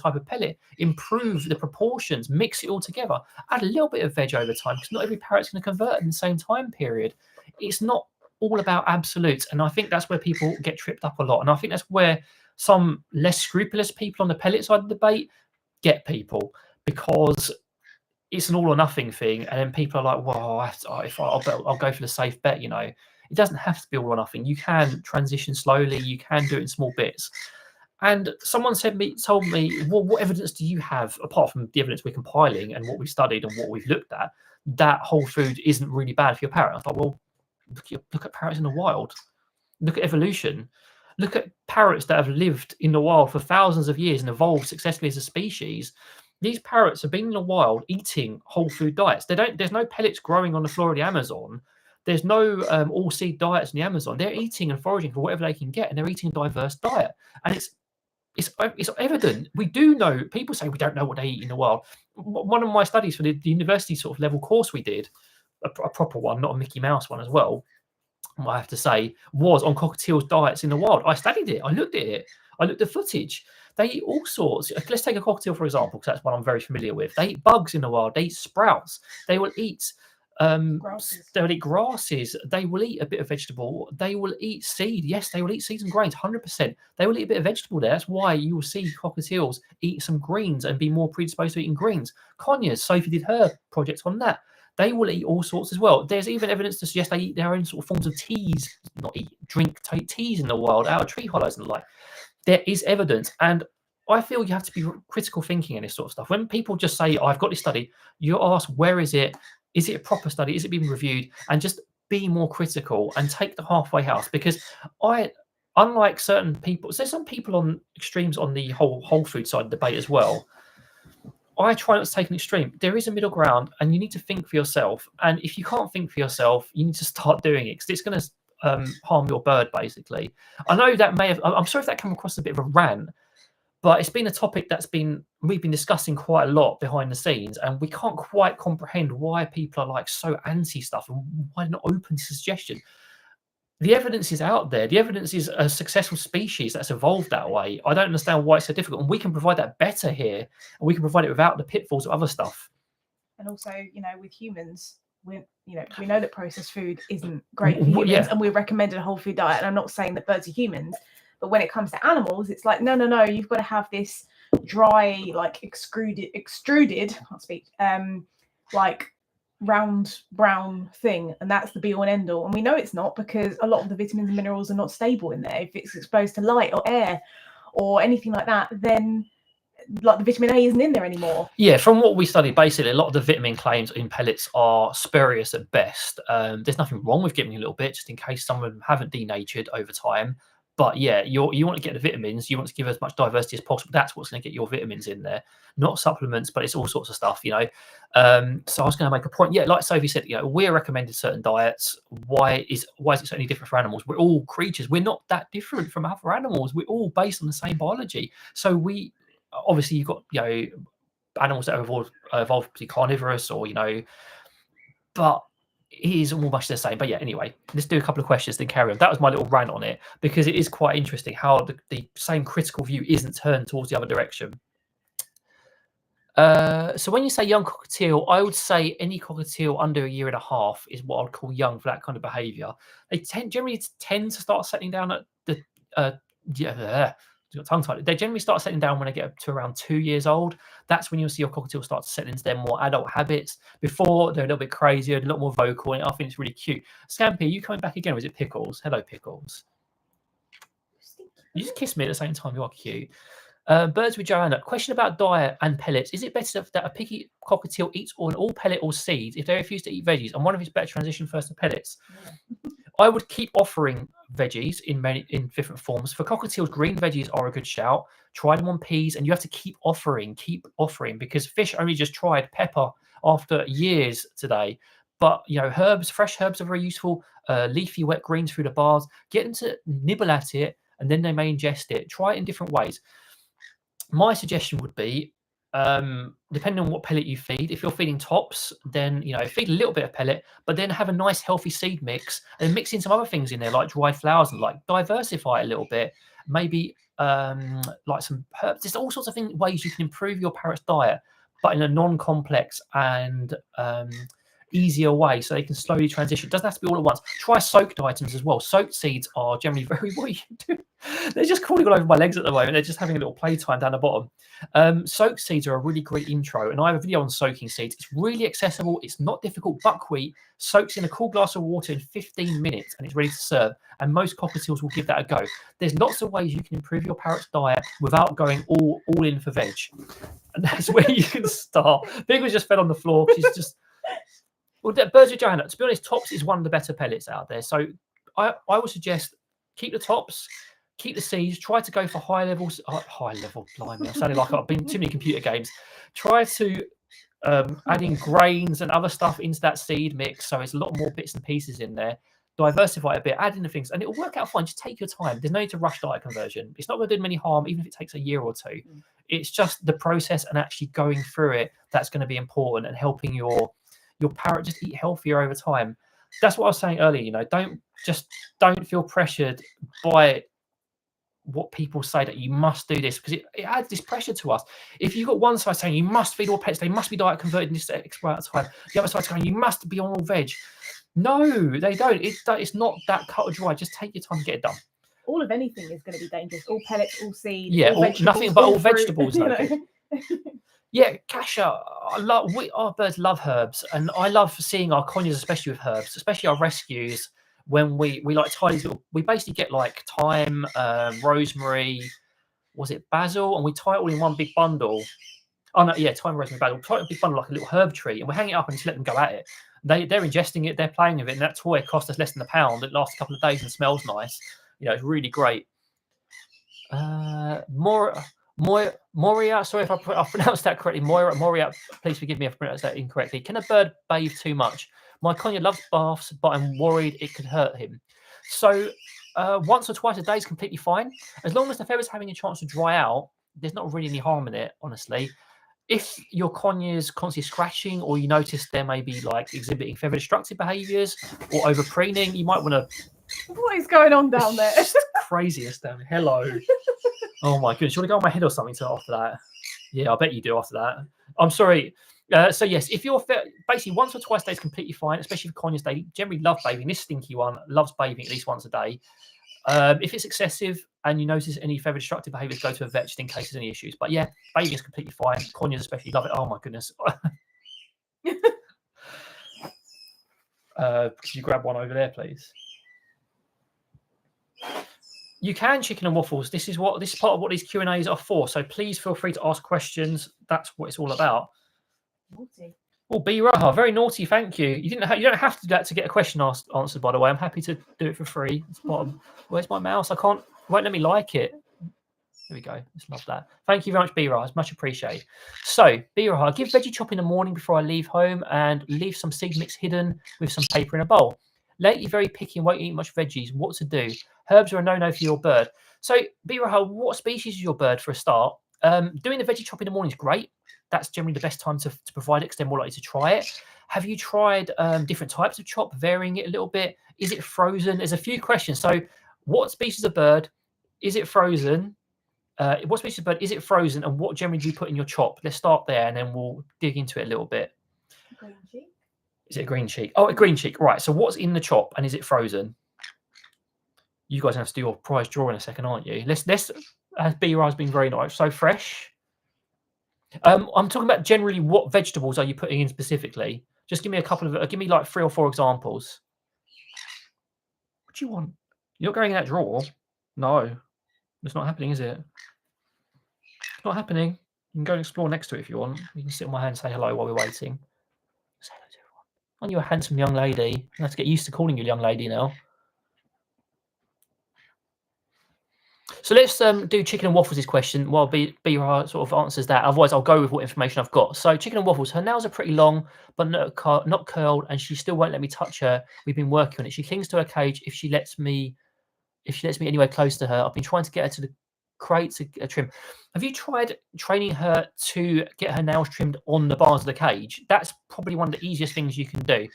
type of pellet, improve the proportions, mix it all together, add a little bit of veg over time, because not every parrot's going to convert in the same time period. It's not all about absolutes, and I think that's where people get tripped up a lot, and I think that's where some less scrupulous people on the pellet side of the debate get people, because it's an all or nothing thing, and then people are like, well, I'll go for the safe bet. It doesn't have to be all or nothing. You can transition slowly, you can do it in small bits. And someone told me, well, what evidence do you have, apart from the evidence we're compiling and what we've studied and what we've looked at, that whole food isn't really bad for your parrot? I thought, well, look at parrots in the wild. Look at evolution. Look at parrots that have lived in the wild for thousands of years and evolved successfully as a species. These parrots have been in the wild eating whole food diets. There's no pellets growing on the floor of the Amazon. There's no all seed diets in the Amazon. They're eating and foraging for whatever they can get, and they're eating a diverse diet. And it's evident. We do know. People say we don't know what they eat in the wild. One of my studies for the university sort of level course we did, a proper one, not a Mickey Mouse one as well, I have to say, was on cockatiels' diets in the wild. I studied it. I looked at it. I looked at footage. They eat all sorts. Let's take a cockatiel, for example, because that's one I'm very familiar with. They eat bugs in the wild. They eat sprouts. They will eat
Grasses.
They'll eat grasses. They will eat a bit of vegetable. They will eat seed. Yes, they will eat seeds and grains, 100%. They will eat a bit of vegetable there. That's why you will see cockatiels eat some greens and be more predisposed to eating greens. Conyers, Sophie did her project on that. They will eat all sorts as well. There's even evidence to suggest they eat their own sort of forms of teas, take teas in the wild out of tree hollows and the like. There is evidence, and I feel you have to be critical thinking in this sort of stuff. When people just say, I've got this study, you ask, where is it? Is it a proper study? Is it being reviewed? And just be more critical and take the halfway house. Because unlike certain people, there's some people on extremes on the whole food side of the debate as well. I try not to take an extreme. There is a middle ground, and you need to think for yourself. And if you can't think for yourself, you need to start doing it, because it's going to harm your bird, basically. I know that I'm sorry if that came across a bit of a rant, but it's been a topic we've been discussing quite a lot behind the scenes, and we can't quite comprehend why people are like so anti stuff and why they're not open to suggestion. The evidence is out there. The evidence is a successful species that's evolved that way. I don't understand why it's so difficult, and we can provide that better here, and we can provide it without the pitfalls of other stuff.
And also, with humans, we know that processed food isn't great for humans, and we recommended a whole food diet. And I'm not saying that birds are humans, but when it comes to animals, it's like, no, you've got to have this dry, like extruded, can't speak, like round brown thing, and that's the be all and end all. And we know it's not, because a lot of the vitamins and minerals are not stable in there. If it's exposed to light or air or anything like that, then like the vitamin A isn't in there anymore.
Yeah, from what we studied, basically a lot of the vitamin claims in pellets are spurious at best. There's nothing wrong with giving a little bit, just in case some of them haven't denatured over time. But yeah, you want to get the vitamins, you want to give as much diversity as possible. That's what's going to get your vitamins in there, not supplements, but it's all sorts of stuff, So I was going to make a point. Yeah, like Sophie said, we're recommended certain diets. Why is it so different for animals? We're all creatures. We're not that different from other animals. We're all based on the same biology. So obviously you've got animals that have evolved to be carnivorous, or but it is almost the same. But yeah, anyway, let's do a couple of questions, then carry on. That was my little rant on it, because it is quite interesting how the same critical view isn't turned towards the other direction. So when you say young cockatiel, I would say any cockatiel under a year and a half is what I'd call young for that kind of behaviour. They generally tend to start settling down at they generally start settling down when they get up to around 2 years old. That's when you'll see your cockatiel start to settle into their more adult habits. Before, they're a little bit crazier, a little more vocal, and I think it's really cute. Scampy, are you coming back again, or is it Pickles? Hello, Pickles. You just kissed me at the same time. You are cute. Birds with Joanna. Question about diet and pellets. Is it better that a picky cockatiel eats all pellet or seeds if they refuse to eat veggies? And one of its better transition first to pellets. Yeah. I would keep offering veggies in different forms. For cockatiels, green veggies are a good shout. Try them on peas, and you have to keep offering, because fish only just tried pepper after years today. But fresh herbs are very useful. Leafy wet greens through the bars. Get them to nibble at it, and then they may ingest it. Try it in different ways. My suggestion would be, depending on what pellet you feed, if you're feeding tops, then feed a little bit of pellet, but then have a nice healthy seed mix, and mix in some other things in there like dried flowers, and like diversify a little bit. Maybe like some herbs. There's all sorts of ways you can improve your parrot's diet, but in a non-complex and easier way, so they can slowly transition. It doesn't have to be all at once. Try soaked items as well. Soaked seeds are generally very what you do. They're just crawling all over my legs at the moment. They're just having a little playtime down the bottom. Soaked seeds are a really great intro, and I have a video on soaking seeds. It's really accessible. It's not difficult. Buckwheat soaks in a cool glass of water in 15 minutes, and it's ready to serve. And most cockatiels will give that a go. There's lots of ways you can improve your parrot's diet without going all in for veg, and that's where you can start. Big was just fell on the floor. She's just. Well, Birds with Joanna, to be honest, tops is one of the better pellets out there. So I would suggest keep the tops, keep the seeds, try to go for high level, blimey, I'm sounding like I've been too many computer games. Try to add in grains and other stuff into that seed mix, so it's a lot more bits and pieces in there. Diversify a bit, add in the things, and it'll work out fine. Just take your time. There's no need to rush diet conversion. It's not going to do them any harm, even if it takes a year or two. It's just the process and actually going through it that's going to be important, and helping your parrot just eat healthier over time. That's what I was saying earlier. Don't feel pressured by what people say that you must do this, because it adds this pressure to us. If you've got one side saying you must feed all pets, they must be diet converted in this X amount of time, the other side saying you must be on all veg. No, they don't. It's not that cut or dry. Just take your time to get it done.
All of anything is going to be dangerous. All pellets, all seeds,
yeah,
all
nothing but all
fruit,
vegetables. Yeah, Kasha, our birds love herbs, and I love seeing our conures, especially with herbs, especially our rescues. When we like tie these little, we basically get like thyme, rosemary, was it basil, and we tie it all in one big bundle. Oh no, yeah, thyme, rosemary, basil. Tie it in a big bundle like a little herb tree, and we hang it up and just let them go at it. They're ingesting it, they're playing with it, and that toy costs us less than £1. It lasts a couple of days and smells nice. You know, it's really great. Moria, sorry if I've pronounced that correctly. Moria, please forgive me if I pronounced that incorrectly. Can a bird bathe too much? My conure loves baths, but I'm worried it could hurt him. So once or twice a day is completely fine. As long as the feather's having a chance to dry out, there's not really any harm in it, honestly. If your conure is constantly scratching, or you notice there may be like exhibiting feather destructive behaviours or over preening, you might want to...
What is going on down there?
It's craziest down there. Hello. Oh my goodness. You want to go on my head or something after that? Yeah, I bet you do after that. I'm sorry. So yes, if you're basically once or twice a day is completely fine, especially for conures. They generally love bathing. This stinky one loves bathing at least once a day. If it's excessive and you notice any feather destructive behaviours, go to a vet just in case there's any issues. But yeah, bathing is completely fine. Conures especially love it. Oh my goodness. Could you grab one over there, please? You can chicken and waffles. This is part of what these Q&As are for. So please feel free to ask questions. That's what it's all about.
Naughty.
Oh, B Raha, very naughty. Thank you. You don't have to do that to get a question answered. By the way, I'm happy to do it for free. It's bottom. Where's my mouse? It won't let me like it. There we go. Just love that. Thank you very much, B Raha. It's much appreciated. So B Raha, give veggie chop in the morning before I leave home, and leave some seed mix hidden with some paper in a bowl. Lately, very picky and won't eat much veggies. What to do? Herbs are a no-no for your bird. So, B Raha, what species is your bird for a start? Doing the veggie chop in the morning is great. That's generally the best time to provide it, because they're more likely to try it. Have you tried different types of chop, varying it a little bit? Is it frozen? There's a few questions. So, what species of bird? Is it frozen? What species of bird is it frozen? And what generally do you put in your chop? Let's start there, and then we'll dig into it a little bit.
Green cheek.
Is it a green cheek? Oh, a green cheek. Right. So what's in the chop, and is it frozen? You guys have to do your prize draw in a second, aren't you? Let's B-Ra's been very nice. So fresh. I'm talking about generally what vegetables are you putting in specifically? Just give me give me like 3 or 4 examples. What do you want? You're not going in that drawer? No. It's not happening, is it? It's not happening. You can go and explore next to it if you want. You can sit on my hand and say hello while we're waiting. Say hello to everyone. Aren't you a handsome young lady? I have to get used to calling you young lady now. So let's do chicken and waffles' question while B sort of answers that. Otherwise, I'll go with what information I've got. So chicken and waffles, her nails are pretty long, but not curled, and she still won't let me touch her. We've been working on it. She clings to her cage if she lets me anywhere close to her. I've been trying to get her to the crate to trim. Have you tried training her to get her nails trimmed on the bars of the cage? That's probably one of the easiest things you can do.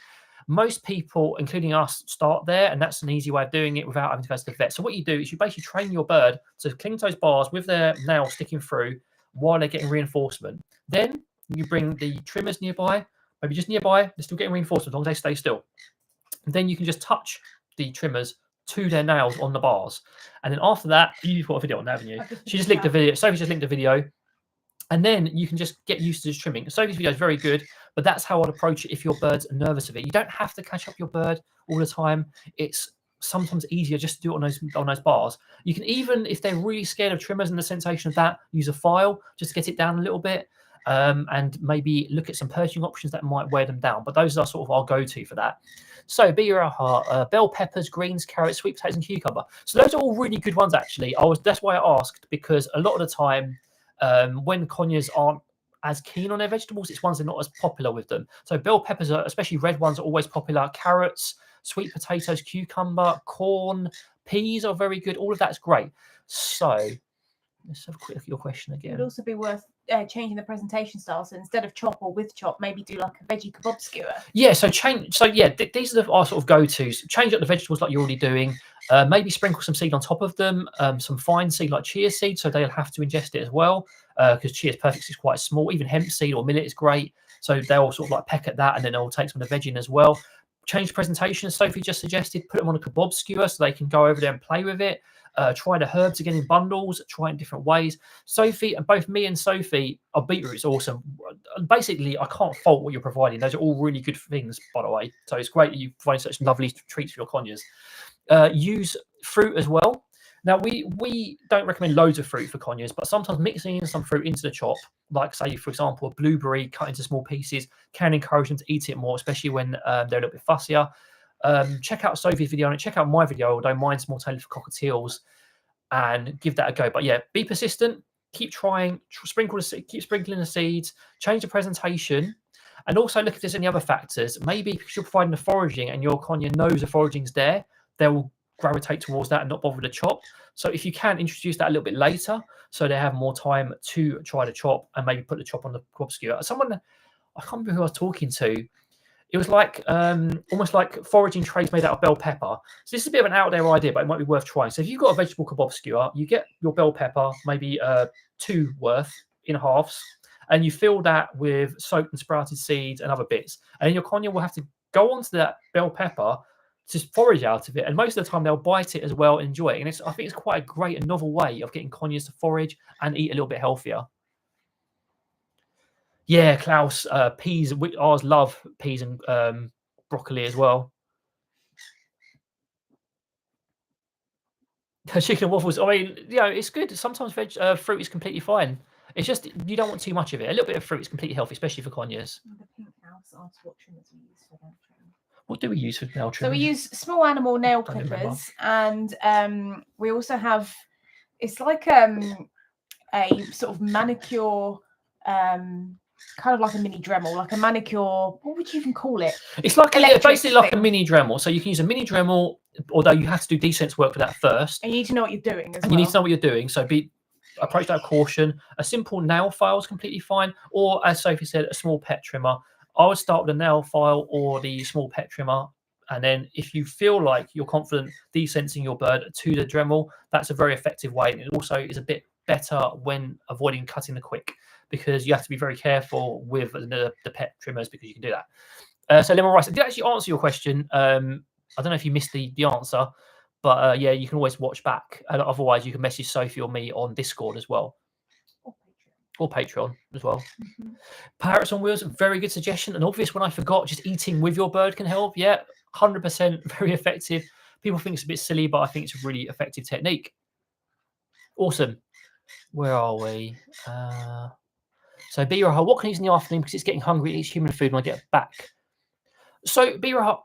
Most people, including us, start there, and that's an easy way of doing it without having to go to the vet. So what you do is you basically train your bird to cling to those bars with their nails sticking through while they're getting reinforcement. Then you bring the trimmers nearby, maybe just nearby, they're still getting reinforcement as long as they stay still. And then you can just touch the trimmers to their nails on the bars. And then after that, you've got a video on that, haven't you? She just linked the video. Sophie just linked the video. And then you can just get used to just trimming. Sophie's video is very good, but that's how I'd approach it if your bird's nervous of it. You don't have to catch up your bird all the time. It's sometimes easier just to do it on those bars. You can even, if they're really scared of trimmers and the sensation of that, use a file just to get it down a little bit, and maybe look at some perching options that might wear them down. But those are sort of our go-to for that. So bell peppers, greens, carrots, sweet potatoes, and cucumber. So those are all really good ones, actually. That's why I asked, because a lot of the time, when conures aren't as keen on their vegetables, it's ones they're not as popular with them. So bell peppers, especially red ones, are always popular. Carrots, sweet potatoes, cucumber, corn, peas are very good. All of that's great. So let's have a quick look at your question again.
It would also be worth changing the presentation style. So instead of chop or with chop, maybe do like a veggie kebab skewer.
Yeah, so change. So yeah, these are our sort of go-tos. Change up the vegetables like you're already doing. Maybe sprinkle some seed on top of them, some fine seed like chia seed, so they'll have to ingest it as well, because chia is perfect, it's quite small. Even hemp seed or millet is great, so they'll sort of like peck at that, and then they'll take some of the veg in as well. Change the presentation, as Sophie just suggested. Put them on a kebab skewer so they can go over there and play with it. Try the herbs again in bundles. Try it in different ways. Sophie, and both me and Sophie, our beetroot's awesome. Basically, I can't fault what you're providing. Those are all really good things, by the way. So it's great that you provide such lovely treats for your conures. Use fruit as well. Now, we don't recommend loads of fruit for conures, but sometimes mixing in some fruit into the chop, like, say, for example, a blueberry cut into small pieces, can encourage them to eat it more, especially when they're a little bit fussier. Check out Sophie's video and check out my video, although mine's more tailored for cockatiels, and give that a go. But yeah, be persistent, keep trying, keep sprinkling the seeds, change the presentation, and also look if there's any other factors. Maybe because you're providing the foraging and your conure knows the foraging's there, they will gravitate towards that and not bother with the chop. So if you can introduce that a little bit later, so they have more time to try the chop and maybe put the chop on the kebab skewer. Someone, I can't remember who I was talking to. It was like almost like foraging trays made out of bell pepper. So this is a bit of an out there idea, but it might be worth trying. So if you've got a vegetable kebab skewer, you get your bell pepper, maybe 2 worth in halves, and you fill that with soaked and sprouted seeds and other bits. And then your conure will have to go onto that bell pepper to forage out of it, and most of the time they'll bite it as well and enjoy it. And I think it's quite a great and novel way of getting conures to forage and eat a little bit healthier. Yeah, Klaus, peas. Ours love peas and broccoli as well. Chicken and waffles. I mean, it's good. Sometimes fruit is completely fine. It's just you don't want too much of it. A little bit of fruit is completely healthy, especially for conures.
The pink house asked what trimmers we use for nail trim.
What do we use for nail trim?
So we use small animal nail clippers, and we also have, it's like a sort of manicure, kind of like a mini Dremel, like a manicure. What would you even call it? It's like
basically like a mini Dremel. So you can use a mini Dremel, although you have to do decent work for that first.
And you need to know what you're doing as well.
You need to know what you're doing. So approach that with caution. A simple nail file is completely fine, or as Sophie said, a small pet trimmer. I would start with a nail file or the small pet trimmer, and then if you feel like you're confident desensing your bird to the Dremel, that's a very effective way. And it also is a bit better when avoiding cutting the quick, because you have to be very careful with the pet trimmers, because you can do that. So Lemon Rice, I did actually answer your question. I don't know if you missed the answer, but yeah, you can always watch back. And otherwise, you can message Sophie or me on Discord as well. Or Patreon as well. Mm-hmm. Parrots on wheels, very good suggestion. An obvious one I forgot, just eating with your bird can help. Yeah, 100% very effective. People think it's a bit silly, but I think it's a really effective technique. Awesome. Where are we? So Bira, what can I use in the afternoon because it's getting hungry, it eats human food when I get back? So Bira,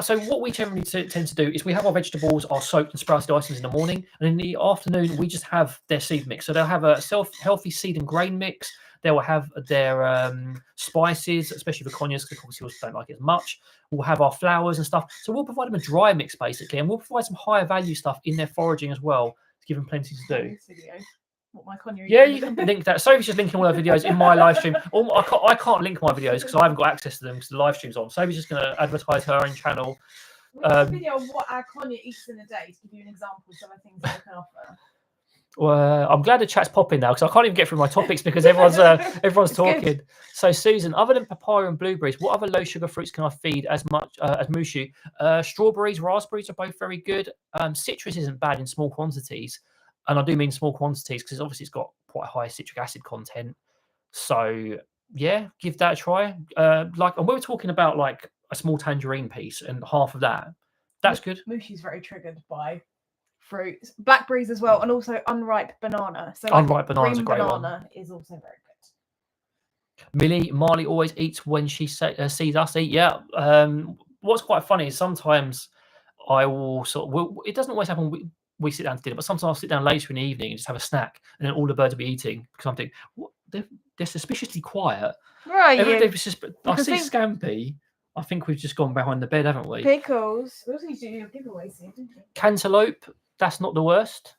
so what we generally tend to do is we have our vegetables, our soaked and sprouted items in the morning, and in the afternoon we just have their seed mix. So they'll have a healthy seed and grain mix. They will have their spices, especially for conures, because cockatiels don't like it as much. We'll have our flowers and stuff. So we'll provide them a dry mix basically, and we'll provide some higher value stuff in their foraging as well to give them plenty to do.
What my conure
you can link that. Sophie's just linking all her videos in my live stream. I can't link my videos because I haven't got access to them because the live stream's on. Sophie's just going to advertise her own channel.
A video of what our conure eats in a day to give you an example of some of the things that I can offer.
Well, I'm glad the chat's popping now because I can't even get through my topics because everyone's talking. Good. So Susan, other than papaya and blueberries, what other low sugar fruits can I feed as much as Mushu? Strawberries, raspberries are both very good. Citrus isn't bad in small quantities. And I do mean small quantities because obviously it's got quite high citric acid content. So yeah, give that a try. And we were talking about like a small tangerine piece and half of that. That's good.
Mushi's very triggered by fruits, blackberries as well, and also unripe banana. So
unripe banana's a great
banana is also very
good. Marley always eats when she sees us eat. Yeah. What's quite funny is sometimes I will it doesn't always happen. We sit down to dinner, but sometimes I'll sit down later in the evening and just have a snack, and then all the birds will be eating because I'm thinking, what? They're suspiciously quiet.
Right.
I see Scampy. I think we've just gone behind the bed, haven't we?
Pickles. We also need to do a giveaway soon, didn't we?
Cantaloupe. That's not the worst.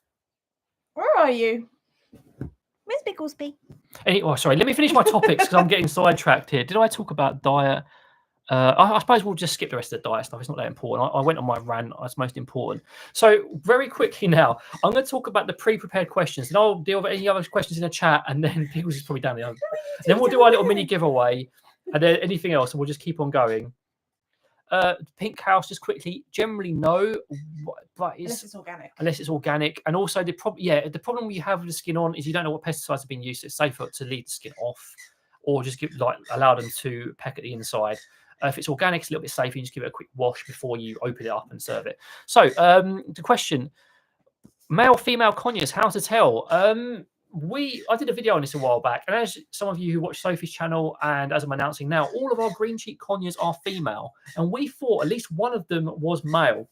Where are you? Where's Picklesby?
Sorry. Let me finish my topics because I'm getting sidetracked here. Did I talk about diet? I suppose we'll just skip the rest of the diet stuff. It's not that important. I went on my rant. It's most important. So very quickly now, I'm going to talk about the pre-prepared questions, and I'll deal with any other questions in the chat, and then people's just probably down the other. Then we'll do our little mini giveaway, and then anything else, and we'll just keep on going. Pink house, just quickly. Generally, no, but
Unless it's organic.
Unless it's organic, and also the problem you have with the skin on is you don't know what pesticides have been used. So it's safer to leave the skin off, or just allow them to peck at the inside. If it's organic, it's a little bit safer. You just give it a quick wash before you open it up and serve it. So the question: male, female conures, how to tell? I did a video on this a while back, and as some of you who watch Sophie's channel, and as I'm announcing now, all of our green cheek conures are female, and we thought at least one of them was male.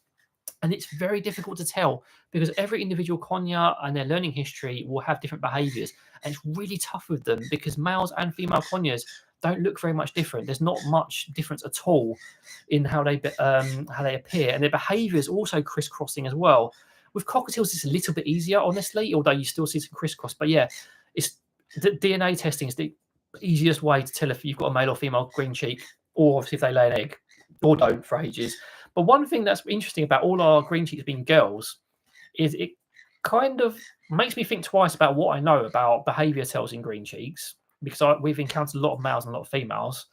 And it's very difficult to tell because every individual conure and their learning history will have different behaviours, and it's really tough with them because males and female conures don't look very much different. There's not much difference at all in how they appear, and their behaviour is also crisscrossing as well. With cockatiels, it's a little bit easier, honestly, although you still see some crisscross. But yeah, it's the DNA testing is the easiest way to tell if you've got a male or female green cheek, or obviously if they lay an egg or don't for ages. But one thing that's interesting about all our green cheeks being girls is it kind of makes me think twice about what I know about behaviour tells in green cheeks, because we've encountered a lot of males and a lot of females,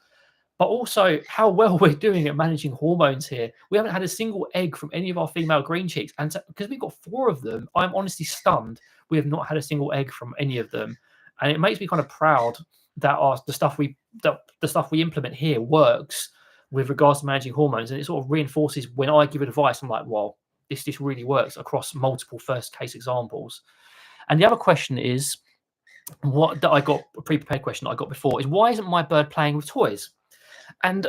but also how well we're doing at managing hormones here. We haven't had a single egg from any of our female green cheeks, and because we've got 4 of them, I'm honestly stunned we have not had a single egg from any of them, and it makes me kind of proud that the stuff we implement here works with regards to managing hormones, and it sort of reinforces when I give advice. I'm like, well, this really works across multiple first case examples. And the other question is, a pre-prepared question that I got before is, why isn't my bird playing with toys? And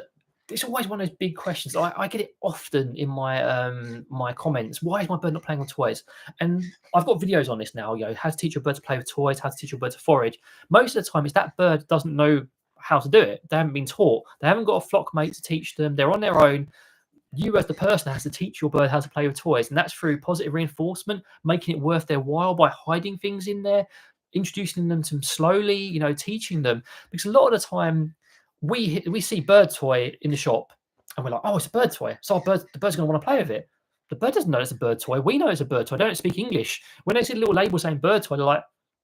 it's always one of those big questions. I get it often in my comments. Why is my bird not playing with toys? And I've got videos on this now. How to teach your bird to play with toys, how to teach your bird to forage. Most of the time, it's that bird doesn't know how to do it. They haven't been taught. They haven't got a flock mate to teach them. They're on their own. You as the person has to teach your bird how to play with toys, and that's through positive reinforcement, making it worth their while by hiding things in there, introducing them to them slowly, teaching them. Because a lot of the time we see bird toy in the shop and we're like, oh, it's a bird toy, so the bird's going to want to play with it. The bird doesn't know it's a bird toy. We know it's a bird toy. They don't speak English. When they see a little label saying bird toy, they're like,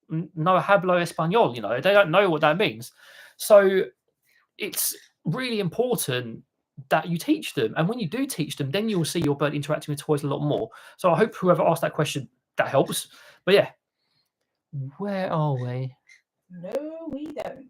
no hablo español. They don't know what that means. So it's really important that you teach them, and when you do teach them, then you'll see your bird interacting with toys a lot more. So I hope whoever asked that question, that helps. But yeah, where are we?
No, we don't.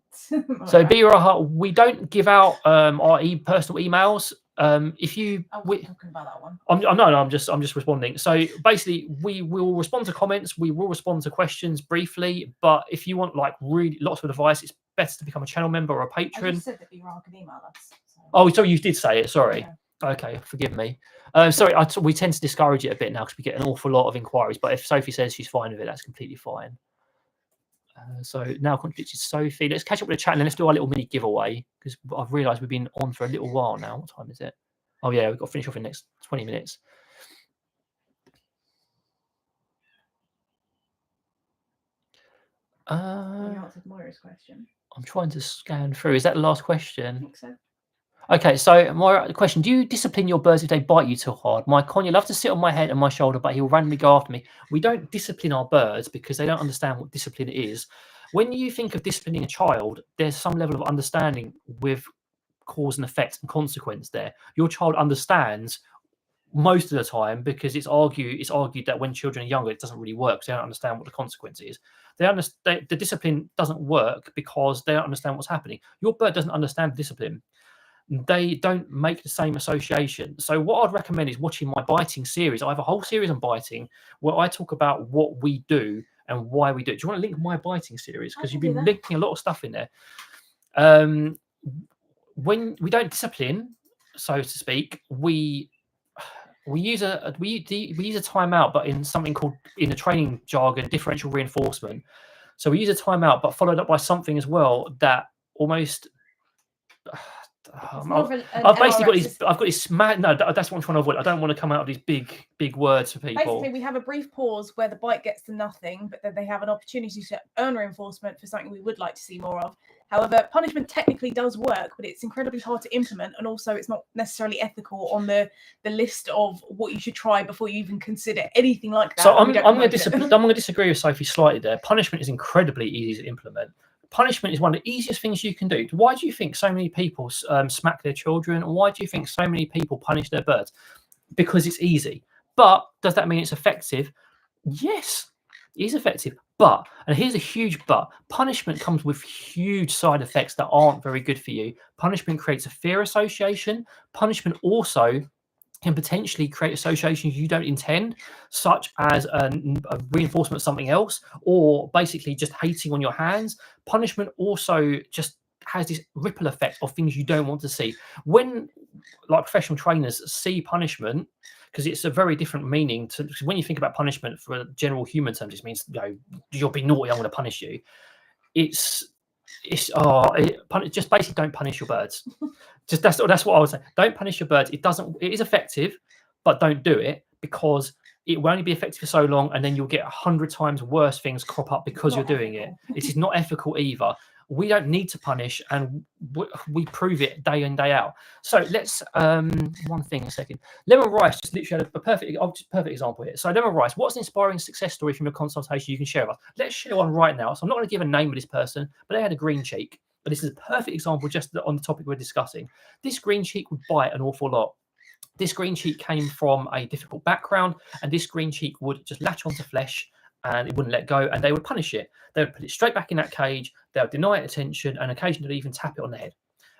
So Biraha, we don't give out our personal emails. If you,
we're talking about that one.
I'm just responding. So basically, we will respond to comments. We will respond to questions briefly. But if you want really lots of advice, it's better to become a channel member or a patron.
I just said that Biraha can email us. So.
Oh, so you did say it. Sorry.
Yeah.
Okay, forgive me. Sorry, we tend to discourage it a bit now because we get an awful lot of inquiries. But if Sophie says she's fine with it, that's completely fine. So now contributes Sophie. Let's catch up with the chat and then let's do our little mini giveaway, because I've realised we've been on for a little while now. What time is it? Oh yeah, we've got to finish off in the next 20 minutes.
We answered Moira's question.
I'm trying to scan through. Is that the last question?
I think so.
Okay, so Moira, question: do you discipline your birds if they bite you too hard? My conure loves to sit on my head and my shoulder, but he'll randomly go after me. We don't discipline our birds because they don't understand what discipline is. When you think of disciplining a child, there's some level of understanding with cause and effect and consequence there. Your child understands most of the time because it's argued that when children are younger, it doesn't really work because they don't understand what the consequence is. The discipline doesn't work because they don't understand what's happening. Your bird doesn't understand discipline. They don't make the same association. So what I'd recommend is watching my biting series. I have a whole series on biting where I talk about what we do and why we do it. Do you want to link my biting series? Because you've been linking a lot of stuff in there. When we don't discipline, so to speak, we use a timeout, but in something called, in the training jargon, differential reinforcement. So we use a timeout, but followed up by something as well that almost. I've got this mad. No, that's what I'm trying to avoid. I don't want to come out of these big words for people.
Basically, we have a brief pause where the bite gets to nothing, but then they have an opportunity to earn reinforcement for something we would like to see more of. However, punishment technically does work, but it's incredibly hard to implement, and also it's not necessarily ethical on the list of what you should try before you even consider anything like that.
So I'm going to disagree with Sophie slightly there. Punishment is incredibly easy to implement. Punishment is one of the easiest things you can do. Why do you think so many people smack their children? Why do you think so many people punish their birds? Because it's easy. But does that mean it's effective? Yes, it is effective. But, and here's a huge but, punishment comes with huge side effects that aren't very good for you. Punishment creates a fear association. Punishment also can potentially create associations you don't intend, such as a reinforcement of something else, or basically just hating on your hands. Punishment also just has this ripple effect of things you don't want to see. When, like, professional trainers see punishment, because it's a very different meaning to when you think about punishment for general human terms, it means, you know, you'll be naughty, I'm going to punish you. Just basically don't punish your birds. Just that's what I would say. Don't punish your birds. It is effective, but don't do it, because it will only be effective for so long, and then you'll get 100 times worse things crop up because you're doing it. It is not ethical either. We don't need to punish, and we prove it day in, day out. So let's one thing a second. Lemon Rice just literally had a perfect example here. So Lemon Rice, what's an inspiring success story from your consultation you can share with us? Let's share one right now. So I'm not going to give a name of this person, but they had a green cheek. But this is a perfect example just on the topic we're discussing. This green cheek would bite an awful lot. This green cheek came from a difficult background, and this green cheek would just latch onto flesh and it wouldn't let go, and they would punish it. They would put it straight back in that cage, they would deny it attention, and occasionally even tap it on the head.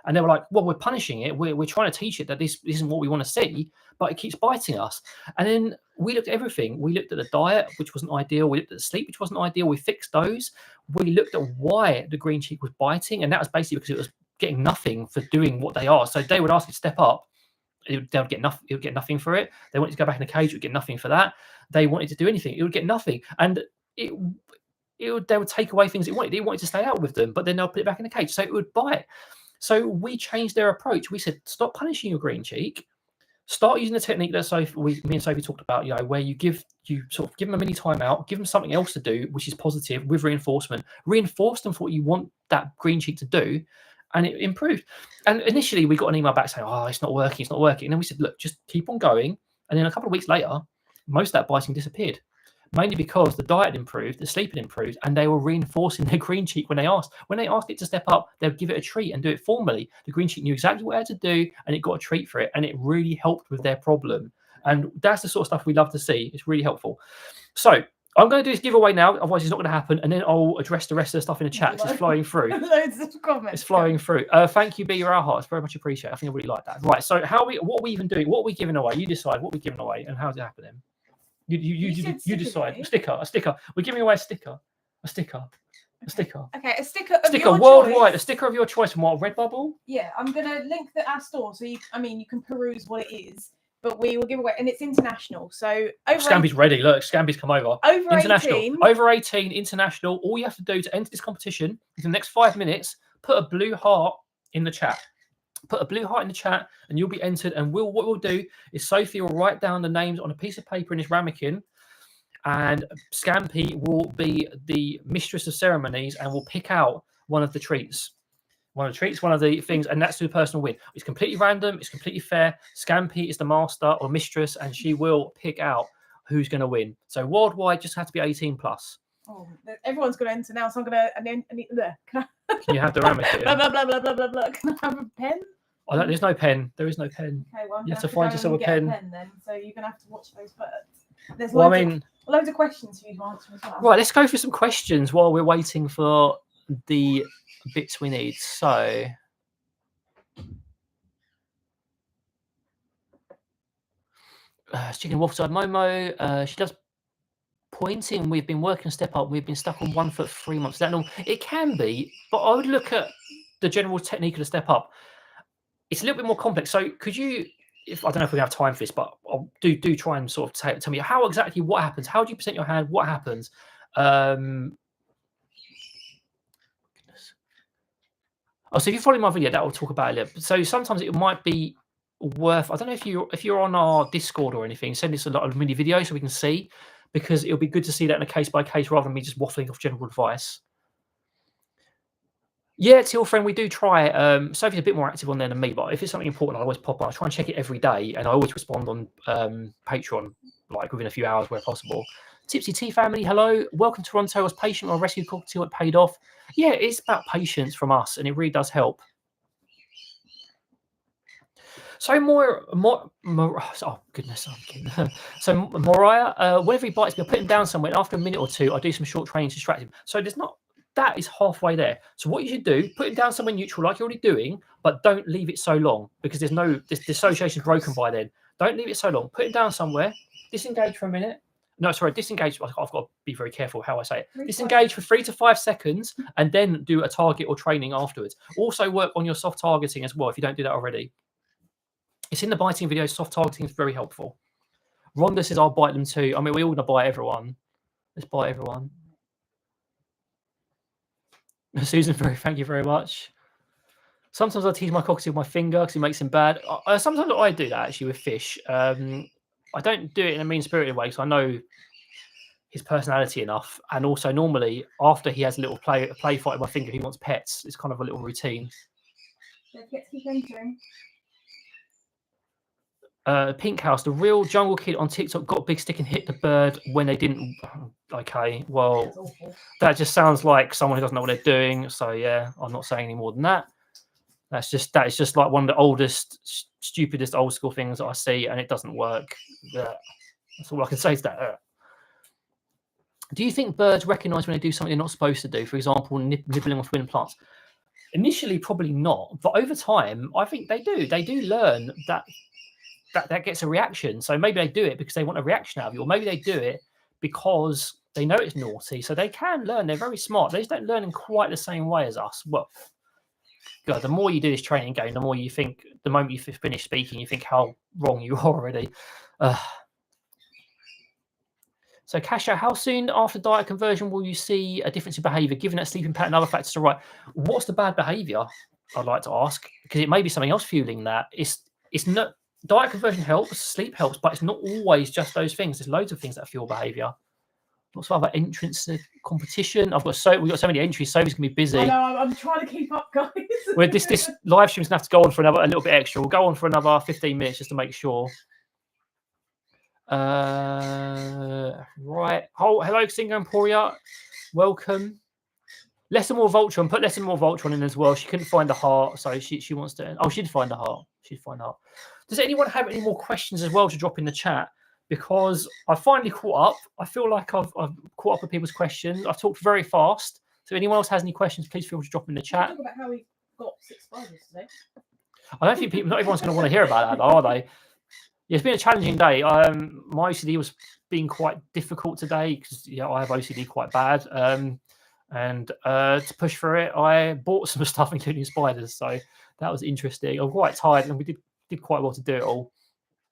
And they were like, well, we're punishing it. We're trying to teach it that this isn't what we want to see, but it keeps biting us. And then we looked at everything. We looked at the diet, which wasn't ideal. We looked at the sleep, which wasn't ideal. We fixed those. We looked at why the green cheek was biting, and that was basically because it was getting nothing for doing what they are. So they would ask it to step up. They would get nothing. It would get nothing for it. They wanted to go back in the cage. It would get nothing for that. They wanted to do anything. It would get nothing. And they would take away things it wanted. It wanted to stay out with them, but then they'll put it back in the cage. So it would bite. So we changed their approach. We said, stop punishing your green cheek. Start using the technique that me and Sophie talked about, you know, where you sort of give them a mini timeout, give them something else to do, which is positive with reinforcement. Reinforce them for what you want that green cheek to do, and it improved. And initially we got an email back saying, oh, it's not working. And then we said, look, just keep on going. And then a couple of weeks later, most of that biting disappeared. Mainly because the diet improved, the sleep had improved, and they were reinforcing their green cheek when they asked. When they asked it to step up, they would give it a treat and do it formally. The green cheek knew exactly what it had to do, and it got a treat for it, and it really helped with their problem. And that's the sort of stuff we love to see. It's really helpful. So I'm going to do this giveaway now, otherwise it's not going to happen, and then I'll address the rest of the stuff in the chat. It's flowing through.
Loads of comments.
It's flowing through. Thank you, Be Your Our Heart. It's very much appreciated. I think I really like that. Right, so what are we even doing? What are we giving away? You decide what we're giving away and how's it happening. You decide. A sticker. We're giving away a sticker. Okay, a sticker of your worldwide.
choice.
A sticker of your choice from what? Redbubble?
Yeah, I'm gonna link our store so you can peruse what it is. But we will give away, and it's international. So
Scampy's ready. Look, Scampy's come over.
Over
international.
18.
Over 18 international. All you have to do to enter this competition is in the next 5 minutes, put a blue heart in the chat. Put a blue heart in the chat and you'll be entered. And what we'll do is Sophie will write down the names on a piece of paper in this ramekin, and Scampy will be the mistress of ceremonies and will pick out one of the treats. One of the things, and that's who the person will win. It's completely random. It's completely fair. Scampy is the master or mistress, and she will pick out who's going to win. So worldwide, just have to be 18 plus.
Oh, everyone's going to enter now, so I'm going to.
Can you have the ramekin?
Blah blah blah blah blah blah blah. Can I have a pen?
There's no pen. There is no pen.
Okay, well,
you have to find yourself a pen.
Then, so you're going to have to watch those birds. There's loads of questions for you to answer as well.
Right, let's go through some questions while we're waiting for the bits we need. So chicken waffle side Momo, she does pointing. We've been working step up. We've been stuck on 1 foot 3 months. Is that normal? It can be, but I would look at the general technique of the step up. It's a little bit more complex. So could you, if I don't know if we have time for this, but I'll do try and sort of tell me how exactly what happens. How do you present your hand? What happens? So if you follow my video, that will talk about it a little. So sometimes it might be worth. I don't know if you're on our Discord or anything. Send us a lot of mini videos so we can see, because it'll be good to see that in a case by case rather than me just waffling off general advice. Yeah, Teal friend, we do try. Sophie's a bit more active on there than me, but if it's something important, I always pop on. I try and check it every day, and I always respond on Patreon, like within a few hours where possible. Tipsy Tea family, hello, welcome to Toronto. I was patient on rescue cocktail, it paid off. Yeah, it's about patience from us, and it really does help. So oh goodness, I'm kidding. So Mariah, whenever he bites me, I put him down somewhere. And after a minute or two, I do some short training to distract him. So there's not. That is halfway there. So what you should do, put him down somewhere neutral like you're already doing, but don't leave it so long because this dissociation is broken by then. Don't leave it so long. Put him down somewhere, disengage for a minute. No, sorry, disengage. I've got to be very careful how I say it. Disengage for 3 to 5 seconds and then do a target or training afterwards. Also work on your soft targeting as well if you don't do that already. It's in the biting video. Soft targeting is very helpful. Rhonda says, I'll bite them too. I mean, we're all going to bite everyone. Let's bite everyone. Susan, thank you very much. Sometimes I tease my cockatiel with my finger because it makes him bad. Sometimes I do that actually with fish. I don't do it in a mean-spirited way because I know his personality enough. And also normally after he has a little play fight with my finger, he wants pets. It's kind of a little routine. Pink House, the real jungle kid on TikTok got a big stick and hit the bird when they didn't. Okay, well, that just sounds like someone who doesn't know what they're doing. So yeah, I'm not saying any more than that. That is just like one of the oldest, stupidest old school things that I see, and it doesn't work. That's all I can say to that. Do you think birds recognise when they do something they're not supposed to do? For example, nibbling off wind plants. Initially, probably not, but over time, I think they do. They do learn that gets a reaction. So maybe they do it because they want a reaction out of you, or maybe they do it because they know it's naughty. So they can learn. They're very smart. They just don't learn in quite the same way as us. Well, God, the more you do this training game, the more you think, the moment you finish speaking, you think how wrong you are already. So Kasha, how soon after diet conversion will you see a difference in behaviour, given that sleeping pattern and other factors are right? What's the bad behaviour? I'd like to ask, because it may be something else fueling that. It's not. Diet conversion helps, sleep helps, but it's not always just those things. There's loads of things that fuel behaviour. Lots of other entrants to competition. We've got so many entries. Sophie's gonna be busy.
I know, I'm trying to keep up, guys.
Well, this live stream's gonna have to go on for a little bit extra. We'll go on for another 15 minutes just to make sure. Right. Oh, hello, Singer Emporia. Welcome. Lesson More Voltron. Put Lesson More Voltron in as well. She couldn't find the heart, so she wants to. Oh, she did find the heart. She'd find the heart. Does anyone have any more questions as well to drop in the chat? Because I finally caught up. I feel like I've caught up with people's questions. I've talked very fast. So if anyone else has any questions, please feel free to drop in the chat.
Talk about how we got 6 spiders today.
I don't think not everyone's going to want to hear about that, though, are they? Yeah, it's been a challenging day. My OCD was being quite difficult today because I have OCD quite bad. And to push through it, I bought some stuff, including spiders. So that was interesting. I'm quite tired, and we did quite well to do it all.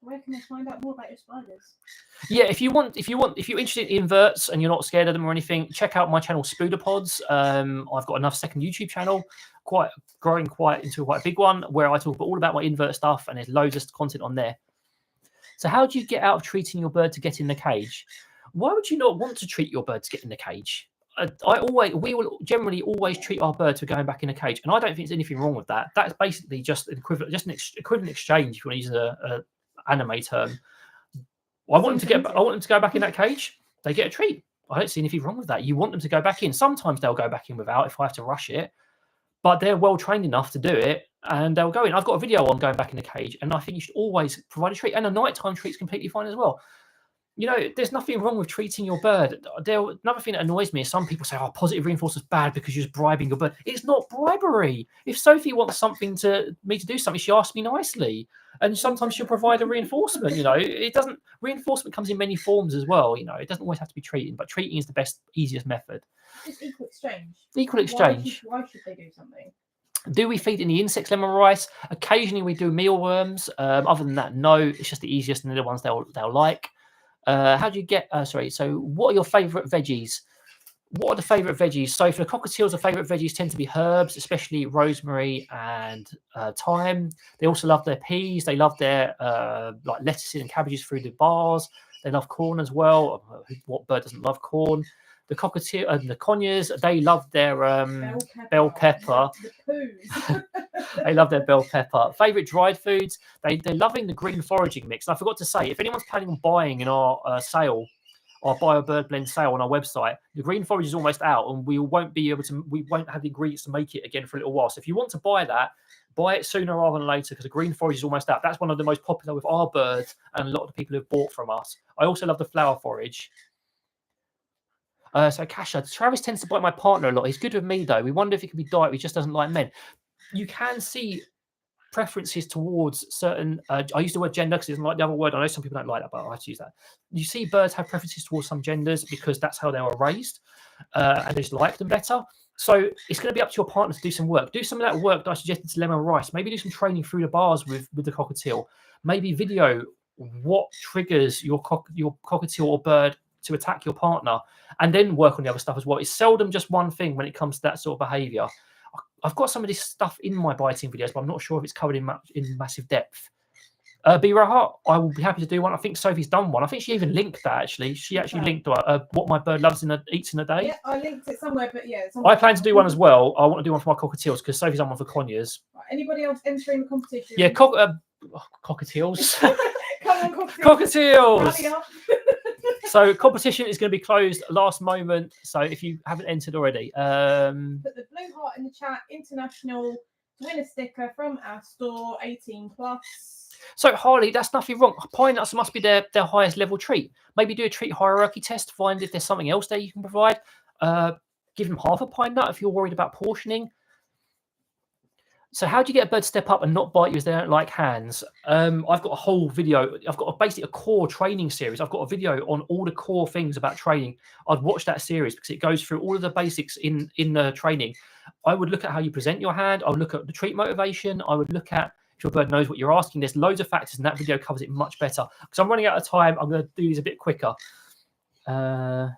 Where can I find out more about your spiders?
Yeah, if you're interested in inverts and you're not scared of them or anything, check out my channel Spooderpods. I've got another second YouTube channel, growing into quite a big one, where I talk all about my invert stuff, and there's loads of content on there. So how do you get out of treating your bird to get in the cage? Why would you not want to treat your bird to get in the cage? We will generally always treat our birds for going back in a cage, and I don't think there's anything wrong with that. That's basically just an equivalent exchange. If you want to use an anime term, I want them to go back in that cage. They get a treat. I don't see anything wrong with that. You want them to go back in. Sometimes they'll go back in without if I have to rush it, but they're well trained enough to do it, and they'll go in. I've got a video on going back in the cage, and I think you should always provide a treat, and a nighttime treat's completely fine as well. There's nothing wrong with treating your bird. Another thing that annoys me is some people say, positive reinforcement's bad because you're just bribing your bird. It's not bribery. If Sophie wants me to do something, she asks me nicely. And sometimes she'll provide a reinforcement, reinforcement comes in many forms as well. It doesn't always have to be treating, but treating is the easiest method.
It's equal exchange.
Equal exchange.
Why should they do something?
Do we feed in the insects lemon rice? Occasionally we do mealworms. Other than that, no. It's just the easiest and the ones they'll like. How do you get? So what are your favourite veggies? What are the favourite veggies? So for the cockatiels, the favourite veggies tend to be herbs, especially rosemary and thyme. They also love their peas. They love their like lettuces and cabbages through the bars. They love corn as well. What bird doesn't love corn? the cockatiel and the conures, they love their bell pepper.
The poos.
They love their bell pepper. Favorite dried foods? They're loving the green foraging mix. And I forgot to say, if anyone's planning on buying in our sale, our Buy a Bird Blend sale on our website, the green forage is almost out, and we won't have the ingredients to make it again for a little while. So if you want to buy that, buy it sooner rather than later, because the green forage is almost out. That's one of the most popular with our birds and a lot of the people who've bought from us. I also love the flower forage. So Kasha, Travis tends to bite my partner a lot. He's good with me though. We wonder if it could be diet. He just doesn't like men. You can see preferences towards certain. I use the word gender because it's not like the other word. I know some people don't like that, but I like to use that. You see birds have preferences towards some genders because that's how they were raised, and they just like them better. So it's going to be up to your partner to do some work. Do some of that work that I suggested to Lemon Rice. Maybe do some training through the bars with the cockatiel. Maybe video what triggers your cockatiel or bird to attack your partner, and then work on the other stuff as well. It's seldom just one thing when it comes to that sort of behaviour. I've got some of this stuff in my biting videos, but I'm not sure if it's covered in massive depth. B Rahat, I will be happy to do one. I think Sophie's done one. I think she even linked that actually. She actually linked what my bird loves eats in a day.
Yeah, I linked it somewhere, but yeah.
I plan to do one as well. I want to do one for my cockatiels because Sophie's done one for conures.
Right, anybody else entering the competition?
Yeah, cockatiels.
Come on,
cockatiels. So competition is going to be closed last moment. So if you haven't entered already,
put the blue heart in the chat. International to win a sticker from our store, 18+.
So Harley, that's nothing wrong. Pine nuts must be their highest level treat. Maybe do a treat hierarchy test. Find if there's something else there you can provide. Give them half a pine nut if you're worried about portioning. So how do you get a bird to step up and not bite you as they don't like hands? I've got a whole video. I've got basically a core training series. I've got a video on all the core things about training. I'd watch that series because it goes through all of the basics in the training. I would look at how you present your hand. I would look at the treat motivation. I would look at if your bird knows what you're asking. There's loads of factors, and that video covers it much better. Because I'm running out of time, I'm going to do these a bit quicker. So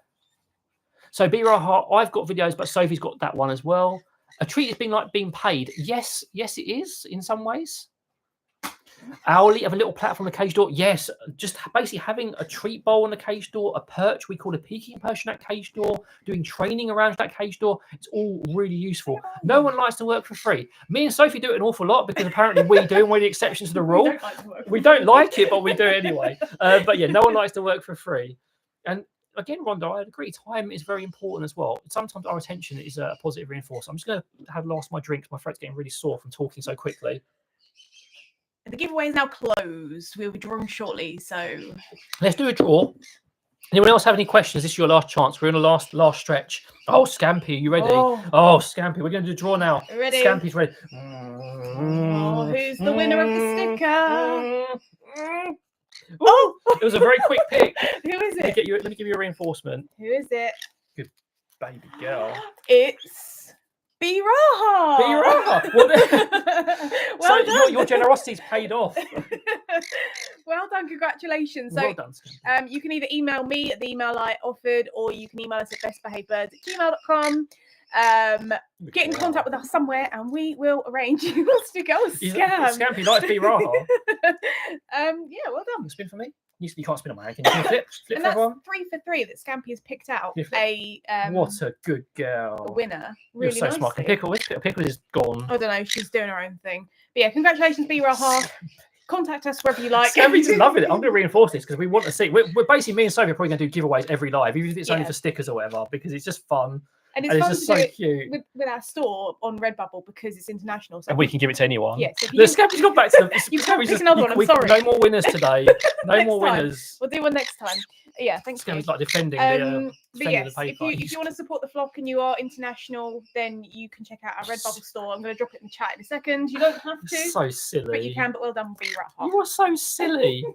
B-Raha, I've got videos, but Sophie's got that one as well. A treat has been like being paid. Yes, it is in some ways. Owlie, have a little platform on the cage door. Yes, just basically having a treat bowl on the cage door, a perch, we call a peeking perch on that cage door, doing training around that cage door. It's all really useful. No one likes to work for free. Me and Sophie do it an awful lot because apparently we do, and we're the exceptions to the rule. We don't like it, but we do it anyway. But yeah, no one likes to work for free. And again, Rhonda, I agree. Time is very important as well. Sometimes our attention is a positive reinforcer. I'm just going to have lost my drinks. My throat's getting really sore from talking so quickly.
The giveaway is now closed. We'll be drawing shortly, so
let's do a draw. Anyone else have any questions? This is your last chance. We're in the last stretch. Oh, Scampy, you ready? Oh, Scampy, we're going to do a draw now.
Ready?
Scampy's ready.
Oh, who's the winner of the sticker?
Oh, it was a very quick pick.
Who is it?
Let me give you a reinforcement.
Who is it?
Good baby girl.
It's B-Raha.
B-Raha. Well so your generosity's paid off.
Well done, congratulations. So,
well done.
You can either email me at the email I offered, or you can email us at bestbehavebirds@gmail.com. Get in contact with us somewhere, and we will arrange you to go scam.
Scampy likes B-Raha.
Yeah, well done.
Spin for me. You can't spin on my hand. Can you flip
and
for
that's
everyone?
3 for 3 that Scampy has picked out.
What a good girl.
A winner.
You're so smart. Pickle is gone.
I don't know. She's doing her own thing. But yeah, congratulations, B-Raha. Contact us wherever you like.
Scampy's loving it. I'm going to reinforce this because we want to see. We're basically, me and Sophie are probably going to do giveaways every live, even if it's only for stickers or whatever, because it's just fun.
And it's fun
just
to
so
do it
cute
with our store on Redbubble because it's international. So
and we can give it to anyone.
Yes.
Scampy's gone back to
you can't pick another one. I'm sorry.
No more winners today. No more winners.
We'll do one next time. Yeah, thanks.
Scampy's like defending
the
paper.
If you want to support the flock and you are international, then you can check out our Redbubble store. I'm going to drop it in the chat in a second. You don't have to.
So silly.
But you can. But well done, B-Raha.
You are so silly.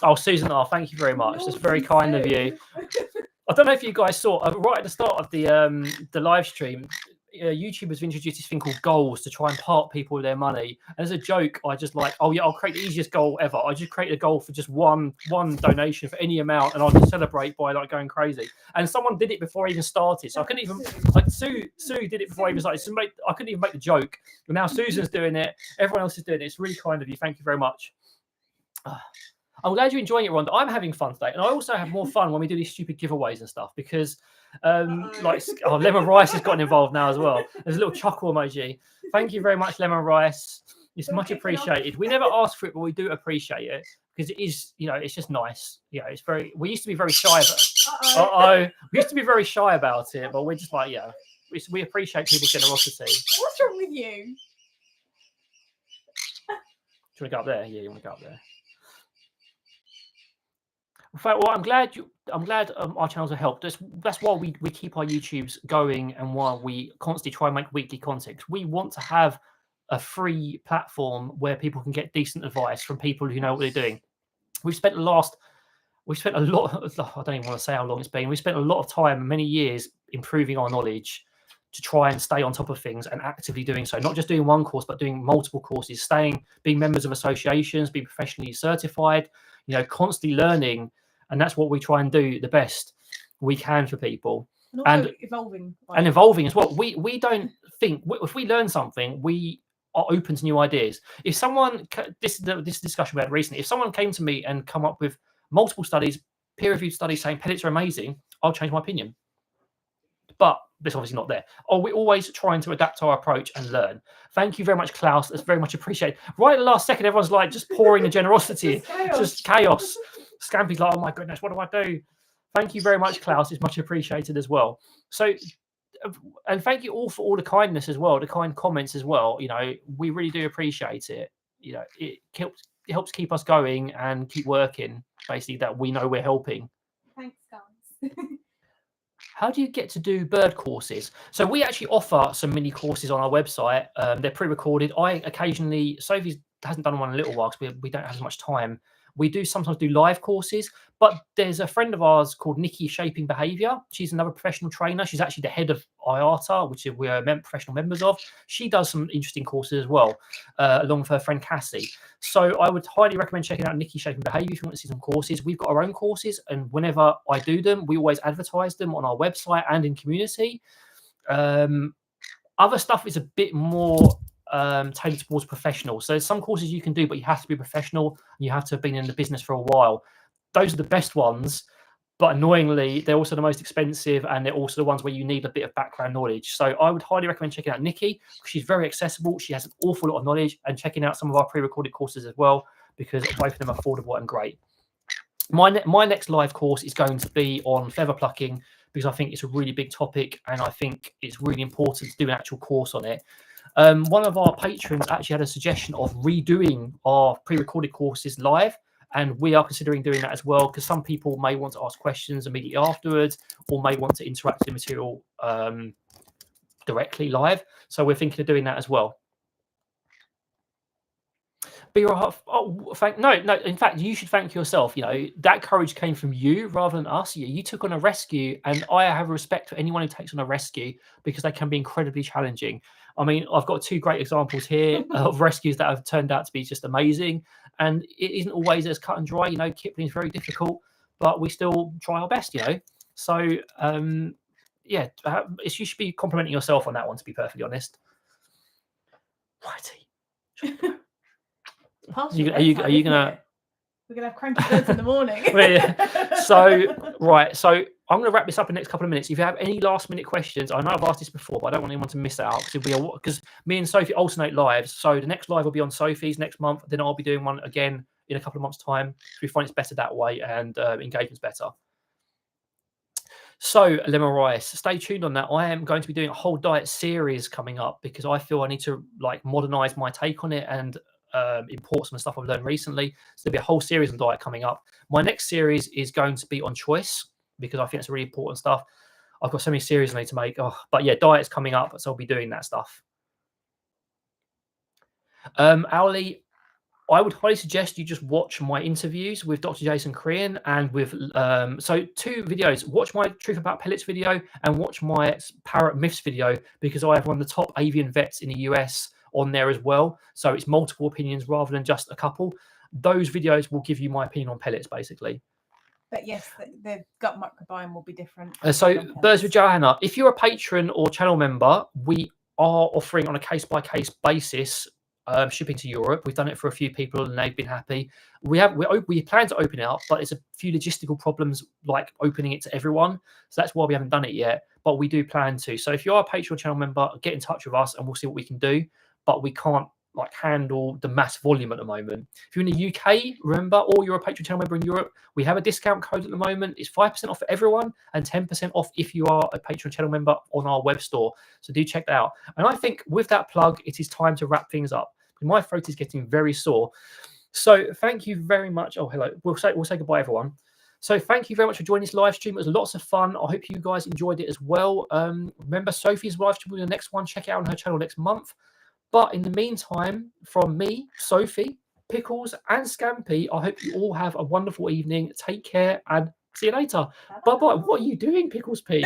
Oh, Susan R, thank you very much. That's very kind of you. I don't know if you guys saw right at the start of the live stream, YouTubers have introduced this thing called goals to try and part people with their money. And as a joke, I just like, oh yeah, I'll create the easiest goal ever. I just create a goal for just one donation for any amount, and I'll just celebrate by like going crazy. And someone did it before I even started, so I couldn't even. Like Sue did it before I even started. So I couldn't even make the joke. But now Susan's doing it. Everyone else is doing it. It's really kind of you. Thank you very much. I'm glad you're enjoying it, Rhonda. I'm having fun today, and I also have more fun when we do these stupid giveaways and stuff because, Lemon Rice has gotten involved now as well. There's a little chuckle emoji. Thank you very much, Lemon Rice. It's much appreciated. We never ask for it, but we do appreciate it because it is, it's just nice. It's very. We used to be very shy about it. We used to be very shy about it, but we're just like, we appreciate people's generosity.
What's wrong with you?
Do you want to go up there? Yeah, you want to go up there. In fact, well, I'm glad our channels have helped. That's why we keep our YouTubes going and why we constantly try and make weekly content. We want to have a free platform where people can get decent advice from people who know what they're doing. We've spent a lot. I don't even want to say how long it's been. We spent a lot of time, many years, improving our knowledge to try and stay on top of things and actively doing so. Not just doing one course, but doing multiple courses, being members of associations, being professionally certified, constantly learning. And that's what we try and do the best we can for people.
And evolving.
And evolving as well. We don't think, if we learn something, we are open to new ideas. If someone, this discussion we had recently, if someone came to me and come up with multiple studies, peer-reviewed studies saying pellets are amazing, I'll change my opinion. But it's obviously not there. We're always trying to adapt our approach and learn. Thank you very much, Klaus. That's very much appreciated. Right at the last second, everyone's like just pouring the generosity. Just chaos. Scampy's like, oh my goodness, what do I do? Thank you very much, Klaus. It's much appreciated as well. So, and thank you all for all the kindness as well, the kind comments as well. We really do appreciate it. It helps keep us going and keep working, basically, that we know we're helping.
Thanks, guys.
How do you get to do bird courses? So we actually offer some mini courses on our website. They're pre-recorded. I occasionally, Sophie hasn't done one in a little while because we don't have as much time. We do sometimes do live courses, but there's a friend of ours called Nikki Shaping Behaviour. She's another professional trainer. She's actually the head of IATA, which we are professional members of. She does some interesting courses as well, along with her friend Cassie. So I would highly recommend checking out Nikki Shaping Behaviour if you want to see some courses. We've got our own courses, and whenever I do them, we always advertise them on our website and in community. Other stuff is a bit more tailored towards professional. So some courses you can do, but you have to be professional. You have to have been in the business for a while. Those are the best ones, but annoyingly, they're also the most expensive, and they're also the ones where you need a bit of background knowledge. So I would highly recommend checking out Nikki. She's very accessible. She has an awful lot of knowledge, and checking out some of our pre-recorded courses as well, because both of them are affordable and great. My next live course is going to be on feather plucking, because I think it's a really big topic, and I think it's really important to do an actual course on it. One of our patrons actually had a suggestion of redoing our pre-recorded courses live, and we are considering doing that as well, because some people may want to ask questions immediately afterwards, or may want to interact with the material directly live. So we're thinking of doing that as well. No. In fact, you should thank yourself. That courage came from you rather than us. You took on a rescue, and I have respect for anyone who takes on a rescue, because they can be incredibly challenging. I mean, I've got two great examples here of rescues that have turned out to be just amazing, and it isn't always as cut and dry. Kipling is very difficult, but we still try our best. So you should be complimenting yourself on that one, to be perfectly honest. Righty. Are you gonna?
We're gonna have cranky birds in the morning.
So I'm gonna wrap this up in the next couple of minutes. If you have any last minute questions, I know I've asked this before, but I don't want anyone to miss out, because me and Sophie alternate lives. So the next live will be on Sophie's next month. Then I'll be doing one again in a couple of months' time. We find it's better that way, and engagement's better. So, Lemon Rice, stay tuned on that. I am going to be doing a whole diet series coming up, because I feel I need to modernize my take on it and import some stuff I've learned recently. So there'll be a whole series on diet coming up. My next series is going to be on choice, because I think it's really important stuff. I've got so many series I need to make. But yeah, diet's coming up, so I'll be doing that stuff. Owly, I would highly suggest you just watch my interviews with Dr. Jason Crean and with so two videos. Watch my Truth About Pellets video and watch my Parrot Myths video, because I have one of the top avian vets in the US on there as well. So it's multiple opinions rather than just a couple. Those videos will give you my opinion on pellets, basically.
But yes, the gut microbiome will be different.
So Birds with Johanna, if you're a patron or channel member, we are offering on a case-by-case basis shipping to Europe. We've done it for a few people and they've been happy. We plan to open it up, but it's a few logistical problems like opening it to everyone. So that's why we haven't done it yet. But we do plan to. So if you are a Patreon channel member, get in touch with us and we'll see what we can do. But we can't like handle the mass volume at the moment. If you're in the UK, remember, or you're a Patreon channel member in Europe, we have a discount code at the moment. It's 5% off for everyone and 10% off if you are a Patreon channel member on our web store. So do check that out. And I think with that plug, it is time to wrap things up. My throat is getting very sore. So thank you very much. Oh, hello. We'll say goodbye, everyone. So thank you very much for joining this live stream. It was lots of fun. I hope you guys enjoyed it as well. Remember, Sophie's live stream will be the next one. Check it out on her channel next month. But in the meantime, from me, Sophie, Pickles, and Scampy, I hope you all have a wonderful evening. Take care and see you later. Bye-bye. What are you doing, Pickles P?